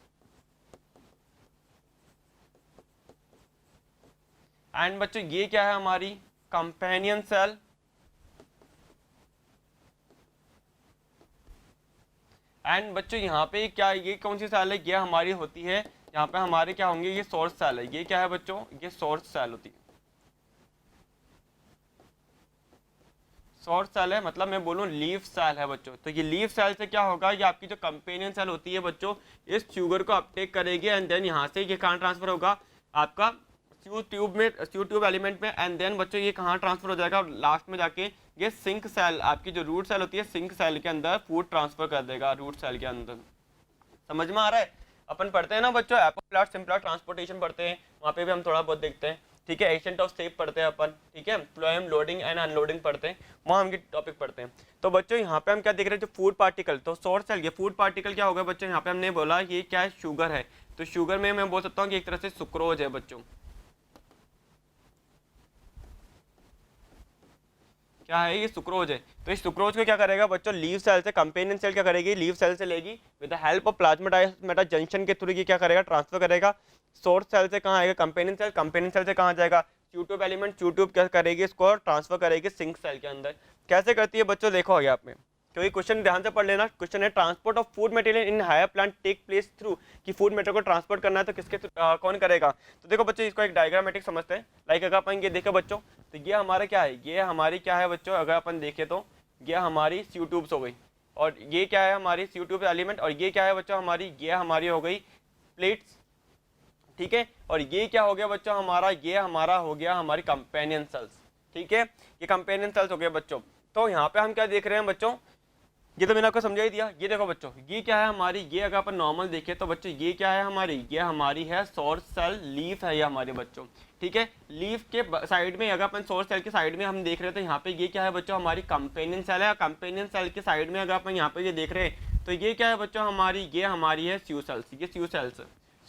एंड बच्चों ये क्या है हमारी कंपेनियन सेल, एंड बच्चों यहाँ पे क्या, ये कौन सी सेल है, ये हमारी होती है, यहाँ पे हमारे क्या होंगे, ये सोर्स सेल है। ये क्या है बच्चों, ये सोर्स सेल होती है, सोर्स सेल है, मतलब मैं बोलूँ लीफ सेल है बच्चों। तो ये लीफ सेल से क्या होगा, ये आपकी जो कंपेनियन सेल होती है बच्चों, इस शुगर को अपटेक करेगी एंड देन यहाँ से ये कहाँ ट्रांसफर होगा, आपका स्यू ट्यूब में, स्यू ट्यूब एलिमेंट में, एंड देन बच्चों ये कहाँ ट्रांसफर हो जाएगा, और लास्ट में जाके ये सिंक सेल, आपकी जो रूट सेल होती है, सिंक सेल के अंदर फूड ट्रांसफर कर देगा, रूट सेल के अंदर। समझ में आ रहा है। अपन पढ़ते हैं ना बच्चों एपोप्लास्ट सिंप्लास्ट ट्रांसपोर्टेशन पढ़ते हैं, वहाँ पे भी हम थोड़ा बहुत देखते हैं, ठीक है। एशियंट ऑफ शेप पढ़ते हैं अपन, ठीक है। फ्लोएम लोडिंग एंड अनलोडिंग पढ़ते हैं, वहाँ हम ये टॉपिक पढ़ते हैं। तो बच्चों यहाँ पे हम क्या देख रहे हैं, जो फूड पार्टिकल, तो सोर्स सेल, ये फूड पार्टिकल क्या होगा बच्चों, यहाँ पे हमने बोला ये क्या है, शुगर है। तो शुगर में मैं बोल सकता हूँ कि एक तरह से सुक्रोज है बच्चों, क्या है, ये सुक्रोज है। तो इस सुक्रोज को क्या करेगा बच्चों, लीव सेल से, कंपेनियन सेल क्या करेगी, लीव सेल से लेगी, with the help of plasmodesmata junction के थ्रू ये क्या करेगा, ट्रांसफर करेगा सोर्स सेल से कहाँ आएगा, कंपेनियन सेल से कहाँ जाएगा, ट्यूब एलिमेंट, ट्यूब क्या करेगी, इसको ट्रांसफर करेगी सिंक सेल के अंदर। कैसे करती है बच्चों, देखो आगे आप में, क्योंकि क्वेश्चन ध्यान से पढ़ लेना। क्वेश्चन है transport of food material in higher plant take place through, कि फूड मटेरियल को ट्रांसपोर्ट करना है तो किसके कौन करेगा। तो देखो बच्चों इसको एक डायग्रामेटिक समझते हैं। लाइक अगर अपन ये देखें बच्चों, तो ये हमारा क्या है, ये हमारी क्या है बच्चों, अगर अपन देखें तो ये हमारी सी ट्यूब्स हो गई, और ये क्या है हमारी सी ट्यूब एलिमेंट, और ये क्या है बच्चों हमारी, ये हमारी हो गई प्लेट्स, ठीक है। और ये क्या हो गया बच्चों हमारा, ये हमारा हो गया हमारी कंपेनियन सेल्स, ठीक है, ये कंपेनियन सेल्स हो गए बच्चों। तो यहाँ पे हम क्या देख रहे हैं बच्चों, ये तो मैंने आपको समझा ही दिया। ये देखो बच्चों, ये क्या है हमारी, ये अगर अपन नॉर्मल देखें तो बच्चों ये क्या है हमारी, ये हमारी है सोर्स सेल, लीफ है ये हमारे बच्चों, ठीक है। लीफ के साइड में अगर अपन सोर्स सेल के साइड में हम देख रहे हैं तो यहाँ पे ये क्या है बच्चों हमारी कंपेनियन सेल है। कंपेनियन सेल के साइड में अगर अपन यहाँ पे ये देख रहे हैं तो ये क्या है बच्चों हमारी, ये हमारी है स्यू सेल्स, ये स्यू सेल्स,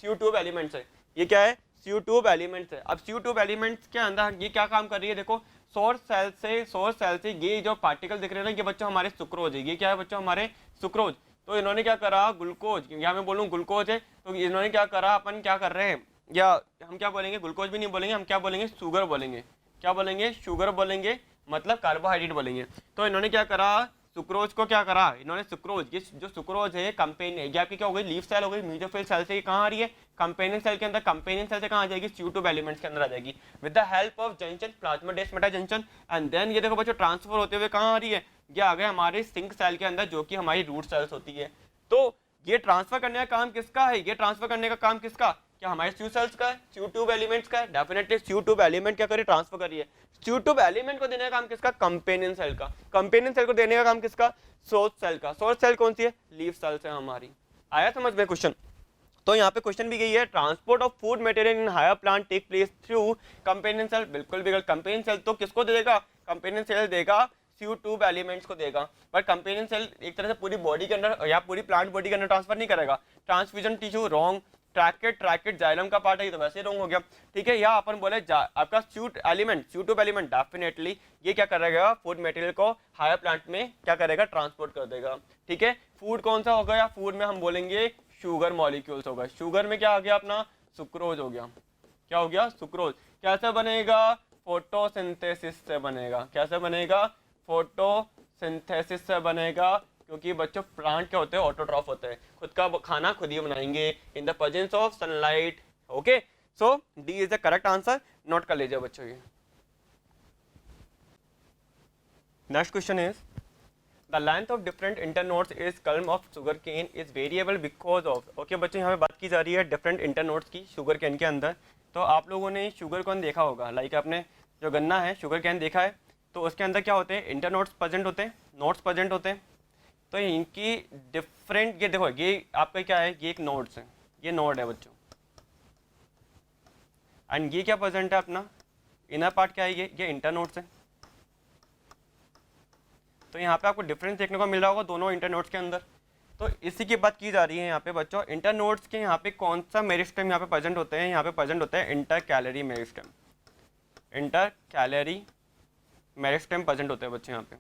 स्यू ट्यूब एलिमेंट्स है, ये क्या है स्यू ट्यूब एलिमेंट्स है। अब स्यू ट्यूब एलिमेंट्स के अंदर ये क्या काम कर रही है, देखो सोर्स सेल से ये जो पार्टिकल दिख रहे हैं ना, ये बच्चों हमारे सुक्रोज है, ये क्या है बच्चों हमारे सुक्रोज। तो इन्होंने क्या करा, ग्लूकोज, या मैं बोलूँ ग्लूकोज है, तो इन्होंने क्या करा, अपन क्या कर रहे हैं, या हम क्या बोलेंगे, ग्लूकोज भी नहीं बोलेंगे, हम क्या बोलेंगे, शुगर बोलेंगे, क्या बोलेंगे, शुगर बोलेंगे, मतलब कार्बोहाइड्रेट बोलेंगे। तो इन्होंने क्या करा, सुक्रोज को क्या करा इन्होंने, सुक्रोज, ये जो सुक्रोज है कंपेनियन, ये आपकी क्या हो गई, लीफ सेल हो गई, मीजोफिल सेल से कहाँ आ रही है, कंपेनियन सेल के अंदर, कंपेनियन सेल से कहाँ आ जाएगी, स्यू ट्यूब एलिमेंट्स के अंदर आ जाएगी with the help of junction, plasmodesmata junction, and then ये देखो बच्चों ट्रांसफर होते हुए कहाँ आ रही है, ये आ गए हमारे सिंक सेल के अंदर, जो कि हमारी रूट सेल्स होती है। तो ये ट्रांसफर करने का काम किसका है, ये ट्रांसफर करने का काम किसका, क्या हमारे स्यू सेल्स का है, स्यू ट्यूब एलिमेंट्स का है, डेफिनेटली स्यू ट्यूब एलिमेंट क्या करिए, ट्रांसफर करिए। स्यू ट्यूब एलिमेंट को देने का काम किसका, कंपेनियन सेल का, कंपेनियन सेल को देने का काम किसका, सोर्स सेल का। सोर्स सेल कौन सी है, लीफ सेल्स है हमारी। आया समझ में क्वेश्चन। तो यहाँ पे क्वेश्चन भी यही है, transport of food material in higher plant take place through companion cell, बिल्कुल भी कंपेनियन सेल तो किसको देगा, कंपेनियन सेल देगा स्यू ट्यूब एलिमेंट्स को देगा, पर कंपेनियन सेल एक तरह से पूरी बॉडी के अंदर या पूरी प्लांट बॉडी के अंदर ट्रांसफर नहीं करेगा। ट्रांसफ्यूजन टिश्यू रॉन्ग, ट्रैकेट जाइलम का पार्ट है, ये तो वैसे रॉन्ग हो गया, ठीक है। या अपन बोले आपका स्यू ट्यूब एलिमेंट डेफिनेटली ये क्या करेगा, फूड मटेरियल को हायर प्लांट में क्या करेगा, ट्रांसपोर्ट कर देगा, ठीक है। फूड कौन सा हो गया, फूड में हम बोलेंगे शुगर मॉलिक्यूल्स होगा, शुगर में क्या आ गया अपना, सुक्रोज हो गया, क्या हो गया, सुक्रोज। कैसे बनेगा, फोटोसिंथेसिस से बनेगा, कैसे बनेगा, फोटोसिंथेसिस से बनेगा, क्योंकि बच्चों प्लांट क्या होते हैं, ऑटोट्रॉफ होते हैं, खुद का खाना खुद ही बनाएंगे in the presence of sunlight. Okay, so D is the correct answer, note कर लीजिए बच्चों ये। Next question is the length of different internodes is culm of sugarcane is variable because of. Okay बच्चों, यहाँ पे बात की जा रही है डिफरेंट इंटरनोड्स की शुगर केन के अंदर। तो आप लोगों ने शुगर केन देखा होगा, लाइक आपने जो गन्ना है शुगर केन देखा है, तो उसके अंदर क्या होते हैं, इंटरनोड्स प्रेजेंट होते हैं, नोड्स प्रेजेंट होते हैं। तो इनकी डिफरेंट, ये देखो ये आपका क्या है, ये एक नोड्स है, ये नोड है बच्चों, एंड ये क्या प्रेजेंट है अपना, इनर पार्ट क्या है, ये इंटरनोड्स है। तो यहाँ पे आपको डिफरेंस देखने को मिल रहा होगा दोनों इंटरनोड्स के अंदर। तो इसी की बात की जा रही है यहाँ पे बच्चों, इंटरनोड्स के यहाँ पे कौन सा मेरिस्टेम यहाँ पे प्रेजेंट होते हैं, यहाँ पे प्रेजेंट होते हैं inter calorie meristem, inter calorie meristem present होते हैं बच्चे यहाँ पे,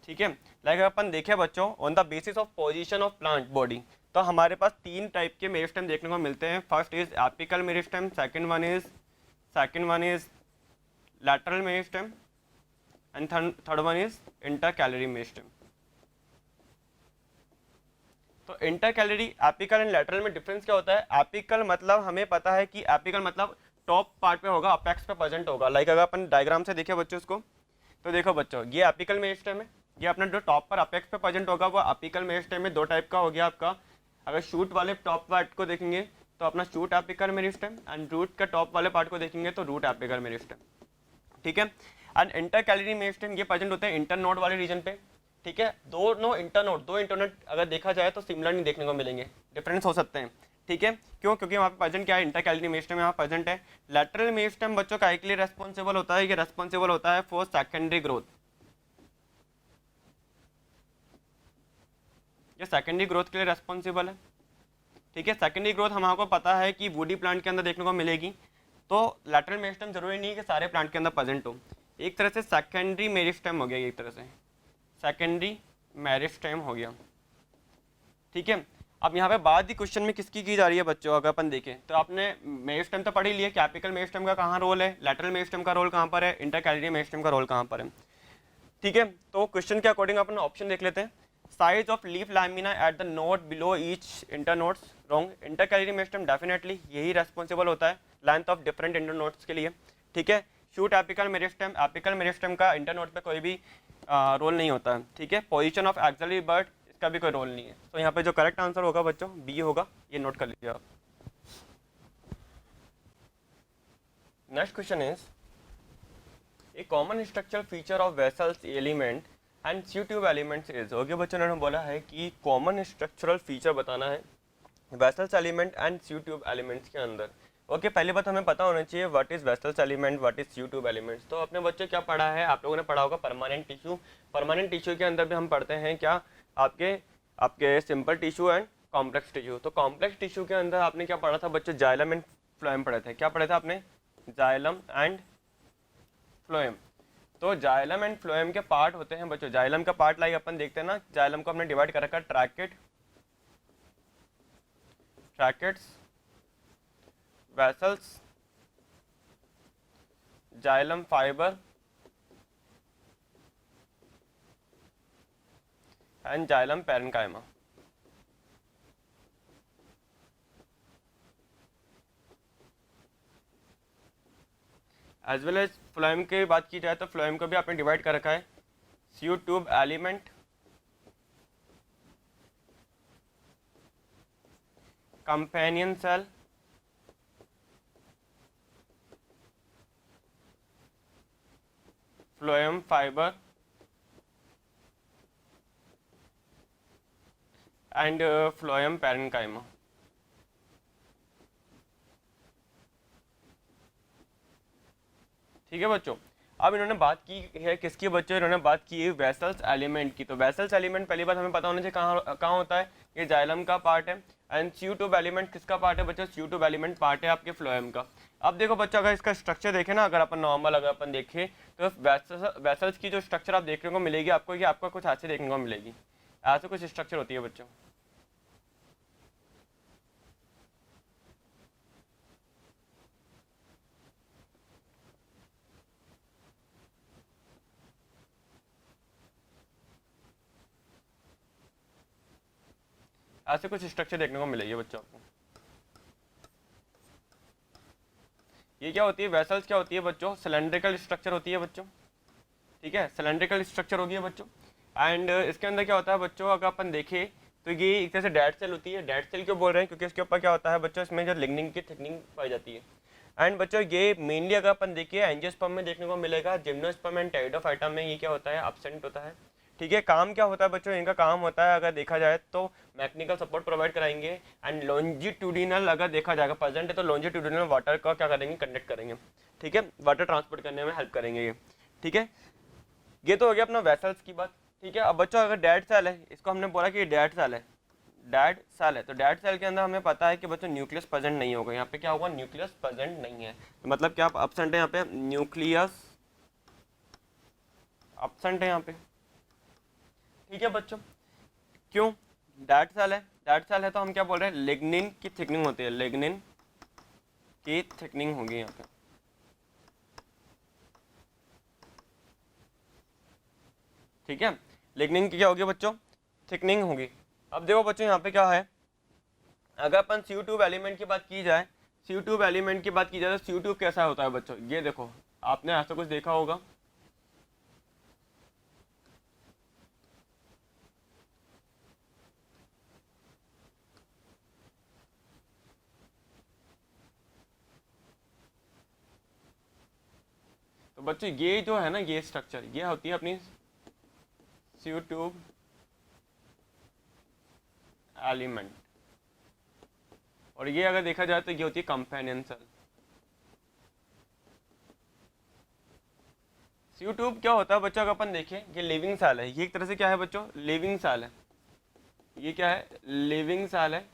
ठीक है। लाइक अपन देखें बच्चों, on the basis of position of plant body, तो हमारे पास तीन टाइप के मेरिस्टेम देखने को मिलते हैं। First is apical meristem, second one is lateral meristem, and third one is intercalary meristem. तो intercalary, apical and lateral में डिफरेंस क्या होता है, एपिकल मतलब हमें पता है कि एपिकल मतलब टॉप पार्ट पे होगा, अपेक्स पे प्रेजेंट होगा। लाइक अगर अपन डायग्राम से देखें बच्चों इसको, तो देखो बच्चों ये एपिकल मेरिस्टेम है, ये अपना जो टॉप पर अपेक्स पे प्रेजेंट होगा वो एपिकल मेरिस्टेम में दो टाइप का हो गया आपका। अगर शूट वाले टॉप पार्ट को देखेंगे तो अपना shoot apical meristem, and root का टॉप वाले पार्ट को देखेंगे तो रूट एपिकल मेरिस्टेम, ठीक है। एंड इंटर कैलोरी मेरिस्टेम ये प्रेजेंट होते हैं इंटरनोड वाले रीजन पे, ठीक है। दो इंटरनोड अगर देखा जाए तो सिमिलर नहीं देखने को मिलेंगे, डिफरेंस हो सकते हैं, ठीक है। क्यों, क्योंकि वहाँ पे प्रेजेंट क्या है, इंटर कैलोरी मेरिस्टेम यहाँ प्रेजेंट है। लैटरल मेरिस्टेम बच्चों का के लिए रेस्पॉन्सिबल होता है, ये रेस्पॉन्सिबल होता है फॉर सेकेंडरी ग्रोथ, ये सेकेंडरी ग्रोथ के लिए रेस्पॉन्सिबल है, ठीक है। सेकेंडरी ग्रोथ हमको पता है कि वुडी प्लांट के अंदर देखने को मिलेगी, तो लैटरल मेरिस्टेम जरूरी नहीं है कि सारे प्लांट के अंदर प्रेजेंट हो, एक तरह से सेकेंडरी मेरिस्टेम हो गया, एक तरह से सेकेंडरी मेरिस्टेम हो गया, ठीक है। अब यहाँ पे बात ही क्वेश्चन में किसकी की जा रही है बच्चों, अगर अपन देखें तो आपने मेरिस्टेम तो पढ़ ही लिया, कैपिकल मेरिस्टेम का कहाँ रोल है, लैटरल मेरिस्टेम का रोल कहाँ पर है, इंटरकैलरी मेरिस्टेम का रोल कहाँ पर है। ठीक है, तो क्वेश्चन के अकॉर्डिंग अपन ऑप्शन देख लेते हैं। Size of leaf lamina at the note below each inter notes, wrong. Intercalary meristem definitely यही रेस्पॉन्सिबल होता है length of different inter notes के लिए। ठीक है, shoot apical meristem, apical meristem का इंटर नोट पे कोई भी रोल नहीं होता है। ठीक है, पोजीशन ऑफ एक्सिलरी बर्ड, इसका भी कोई रोल नहीं है। तो यहाँ पे जो करेक्ट आंसर होगा बच्चों बी होगा, ये नोट कर लीजिए आप। Next question is a common structural feature of vessels element and sieve tube elements is. Okay बच्चों, उन्होंने बोला है कि कॉमन स्ट्रक्चरल फीचर बताना है vessels element and sieve tube elements के अंदर। ओके, पहली बात हमें पता होना चाहिए what is vessels element, what is sieve tube elements. तो अपने बच्चों क्या पढ़ा है, आप लोगों ने पढ़ा होगा परमानेंट टिश्यू। परमानेंट टिश्यू के अंदर भी हम पढ़ते हैं क्या, आपके आपके simple tissue and complex tissue. तो कॉम्प्लेक्स टिश्यू के अंदर आपने क्या पढ़ा था बच्चों, जाइलम एंड फ्लोएम पढ़े थे। क्या पढ़े थे आपने, जाइलम एंड फ्लोएम। तो जाइलम एंड फ्लोएम के पार्ट होते हैं बच्चों। जाइलम का पार्ट लाइक अपन देखते हैं ना, जाइलम को हमने डिवाइड कर रखा है tracheid, tracheids, vessels, xylem fibre and xylem parenchyma. As well as phloem की बात की जाए तो फ्लोएम को भी आपने डिवाइड कर रखा है sieve tube element, companion cell, phloem fibre and phloem parenchyma. ठीक है बच्चों, अब इन्होंने बात की है किसकी बच्चों, इन्होंने बात की है वेसल्स एलिमेंट की। तो वेसल्स एलिमेंट पहली बात हमें पता होना चाहिए कहाँ होता है, ये जाइलम का पार्ट है। एंड सी ट्यूब एलिमेंट किसका पार्ट है बच्चों, सी ट्यूब एलिमेंट पार्ट है आपके फ्लोएम का। अब देखो बच्चों, अगर इसका स्ट्रक्चर देखें ना, अगर अपन नॉर्मल अगर अपन देखें तो वेसल्स की जो स्ट्रक्चर आप देखने को मिलेगी आपको, ये आपको कुछ ऐसे देखने को मिलेगी, ऐसे कुछ स्ट्रक्चर होती है बच्चों। ऐसे कुछ स्ट्रक्चर देखने को मिलेगी बच्चों आपको। ये क्या होती है, वेसल्स क्या होती है बच्चों, सिलेंड्रिकल स्ट्रक्चर होती है बच्चों। ठीक है, सिलेंड्रिकल स्ट्रक्चर होगी है बच्चों। एंड इसके अंदर क्या होता है बच्चों, अगर अपन देखें तो ये एक तरह से डेड सेल होती है। डेड सेल क्यों बोल रहे हैं, क्योंकि इसके ऊपर क्या होता है बच्चों, इसमें जो लिग्निन की थिकनिंग पाई जाती है। एंड बच्चों ये मेनली अगर अपन देखिए एंजियोस्पर्म में देखने को मिलेगा, जिम्नोस्पर्म एंड टेरिडोफाइटा में ये क्या होता है, एब्सेंट होता है। ठीक है, काम क्या होता है बच्चों, इनका काम होता है अगर देखा जाए तो मैकेनिकल सपोर्ट प्रोवाइड कराएंगे। एंड लॉन्जिट्यूडिनल अगर देखा जाएगा प्रेजेंट है तो लॉन्जिट्यूडिनल वाटर का क्या करेंगे, कंडक्ट करेंगे। ठीक है, वाटर ट्रांसपोर्ट करने में हेल्प करेंगे ये। ठीक है, ये तो हो गया अपना वेसल्स की बात। ठीक है, अब बच्चों अगर डेड सेल है, इसको हमने बोला कि डेड सेल है, डेड सेल है, तो डेड सेल के अंदर हमें पता है कि बच्चों न्यूक्लियस प्रेजेंट नहीं होगा। यहाँ पे क्या होगा, न्यूक्लियस प्रेजेंट नहीं है, तो मतलब क्या एब्सेंट है यहाँ पे, न्यूक्लियस एब्सेंट है यहाँ पे। ठीक है बच्चों, क्यों, डेड सेल है, डेड सेल है तो हम क्या बोल रहे हैं, लिग्निन की थिकनिंग होती है, लिग्निन की थिकनिंग होगी यहाँ पे। ठीक है, लिग्निन की क्या होगी बच्चों, थिकनिंग होगी। अब देखो बच्चों यहाँ पे क्या है, अगर अपन सी ट्यूब एलिमेंट की बात की जाए, सी ट्यूब एलिमेंट की बात की जाए तो सी ट्यूब कैसा होता है बच्चों, ये देखो आपने ऐसा कुछ देखा होगा। तो बच्चों ये जो है ना, ये स्ट्रक्चर ये होती है अपनी सी ट्यूब एलिमेंट, और ये अगर देखा जाए तो ये होती है कंपेनियन सेल। सी ट्यूब क्या होता है बच्चों, अगर अपन देखें ये लिविंग सेल है, ये एक तरह से क्या है बच्चों, लिविंग सेल है। ये क्या है, लिविंग सेल है।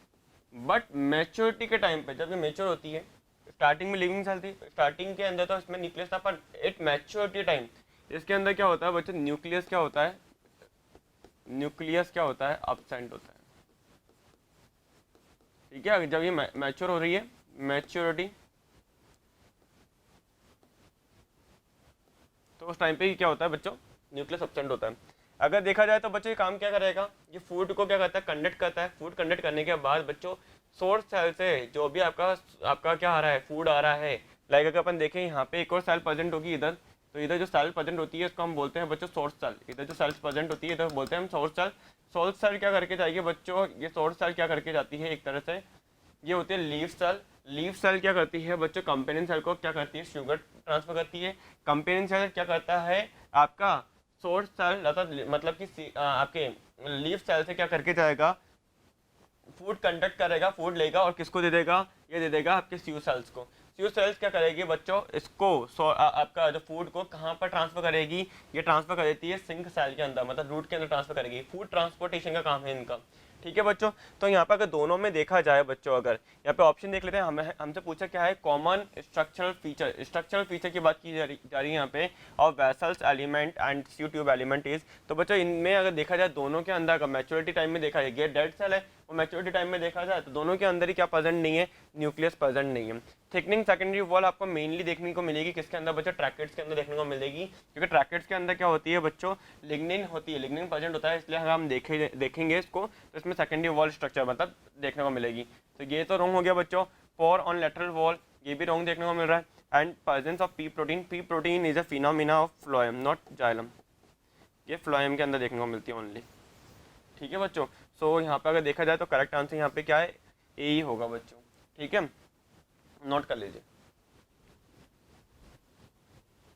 बट मैच्योरिटी के टाइम पे जब ये मैच्योर होती है, स्टार्टिंग में लिविंग सेल थी, स्टार्टिंग के अंदर तो इसमें न्यूक्लियस था, पर इट मैच्योरिटी टाइम इसके अंदर क्या होता है बच्चों, न्यूक्लियस क्या होता है, न्यूक्लियस क्या होता है, एब्सेंट होता है। ठीक है। जब ये मैच्योर हो रही है, मैच्योरिटी, तो उस टाइम पे क्या होता है बच्चों, न्यूक्लियस सब्सटेंट होता है। अगर देखा जाए तो बच्चों ये काम क्या करेगा, ये फूड को क्या करता है, कंडक्ट करता है। फूड कंडक्ट करने के बाद बच्चों सोर्स सेल से जो भी आपका क्या आ रहा है, फूड आ रहा है, लाइक अगर अपन देखें यहाँ पे एक और सेल प्रेजेंट होगी इधर, तो इधर जो सेल प्रेजेंट होती है उसको हम बोलते हैं बच्चों सोर्स सेल। इधर जो सेल्स प्रेजेंट होती है इधर बोलते हैं हम सोर्स सेल। सोर्स सेल क्या करके जाएगी बच्चों, ये सोर्स सेल क्या करके जाती है एक तरह से, ये होती है लीफ सेल। लीफ सेल क्या करती है बच्चों, कंपेनियन सेल को क्या करती है, शुगर ट्रांसफर करती है। कंपेनियन सेल क्या करता है आपका, सोर्स सेल मतलब कि आपके लीफ सेल से क्या करके जाएगा, फूड कंडक्ट करेगा, फूड लेगा और किसको दे देगा, ये दे देगा आपके स्यू सेल्स को। स्यू सेल्स क्या करेगी बच्चों, इसको आपका जो फूड को कहाँ पर ट्रांसफर करेगी, ये ट्रांसफर कर देती है सिंक सेल के अंदर, मतलब रूट के अंदर ट्रांसफर करेगी। फूड ट्रांसपोर्टेशन का काम है इनका, ठीक है बच्चों। तो यहाँ पर अगर दोनों में देखा जाए बच्चों, अगर यहाँ पे ऑप्शन देख लेते हैं, हमें हमसे पूछा क्या है, common structural feature. Structural feature की बात की जा रही है यहाँ पे, और vessels element and sieve tube element is. तो बच्चों इनमें अगर देखा जाए दोनों के अंदर, अगर मैच्योरिटी टाइम में देखा जाए, ये डेड सेल है, और मैच्योरिटी टाइम में देखा जाए तो दोनों के अंदर ही क्या प्रेजेंट नहीं है, न्यूक्लियस प्रेजेंट नहीं है। थिकनिंग सेकेंडरी वॉल आपको मेनली देखने को मिलेगी किसके अंदर बच्चों, ट्रैकेट्स के अंदर देखने को मिलेगी, क्योंकि ट्रैकेट्स के अंदर क्या होती है बच्चों, लिग्निन होती है, लिग्निन प्रेजेंट होता है, इसलिए अगर हम देखेंगे इसको तो इसमें सेकेंडरी वॉल स्ट्रक्चर मतलब देखने को मिलेगी। तो ये तो रॉन्ग हो गया बच्चों। पोर ऑन लेटरल वॉल, ये भी रॉन्ग देखने को मिल रहा है। And presence of P protein, P protein is a phenomena of phloem not xylem, ये फ्लोएम के अंदर देखने को मिलती है ओनली, ठीक है बच्चों। सो यहाँ पे अगर देखा जाए तो करेक्ट आंसर यहाँ पे क्या है, ए ही होगा बच्चों, ठीक है, नोट कर लीजिए।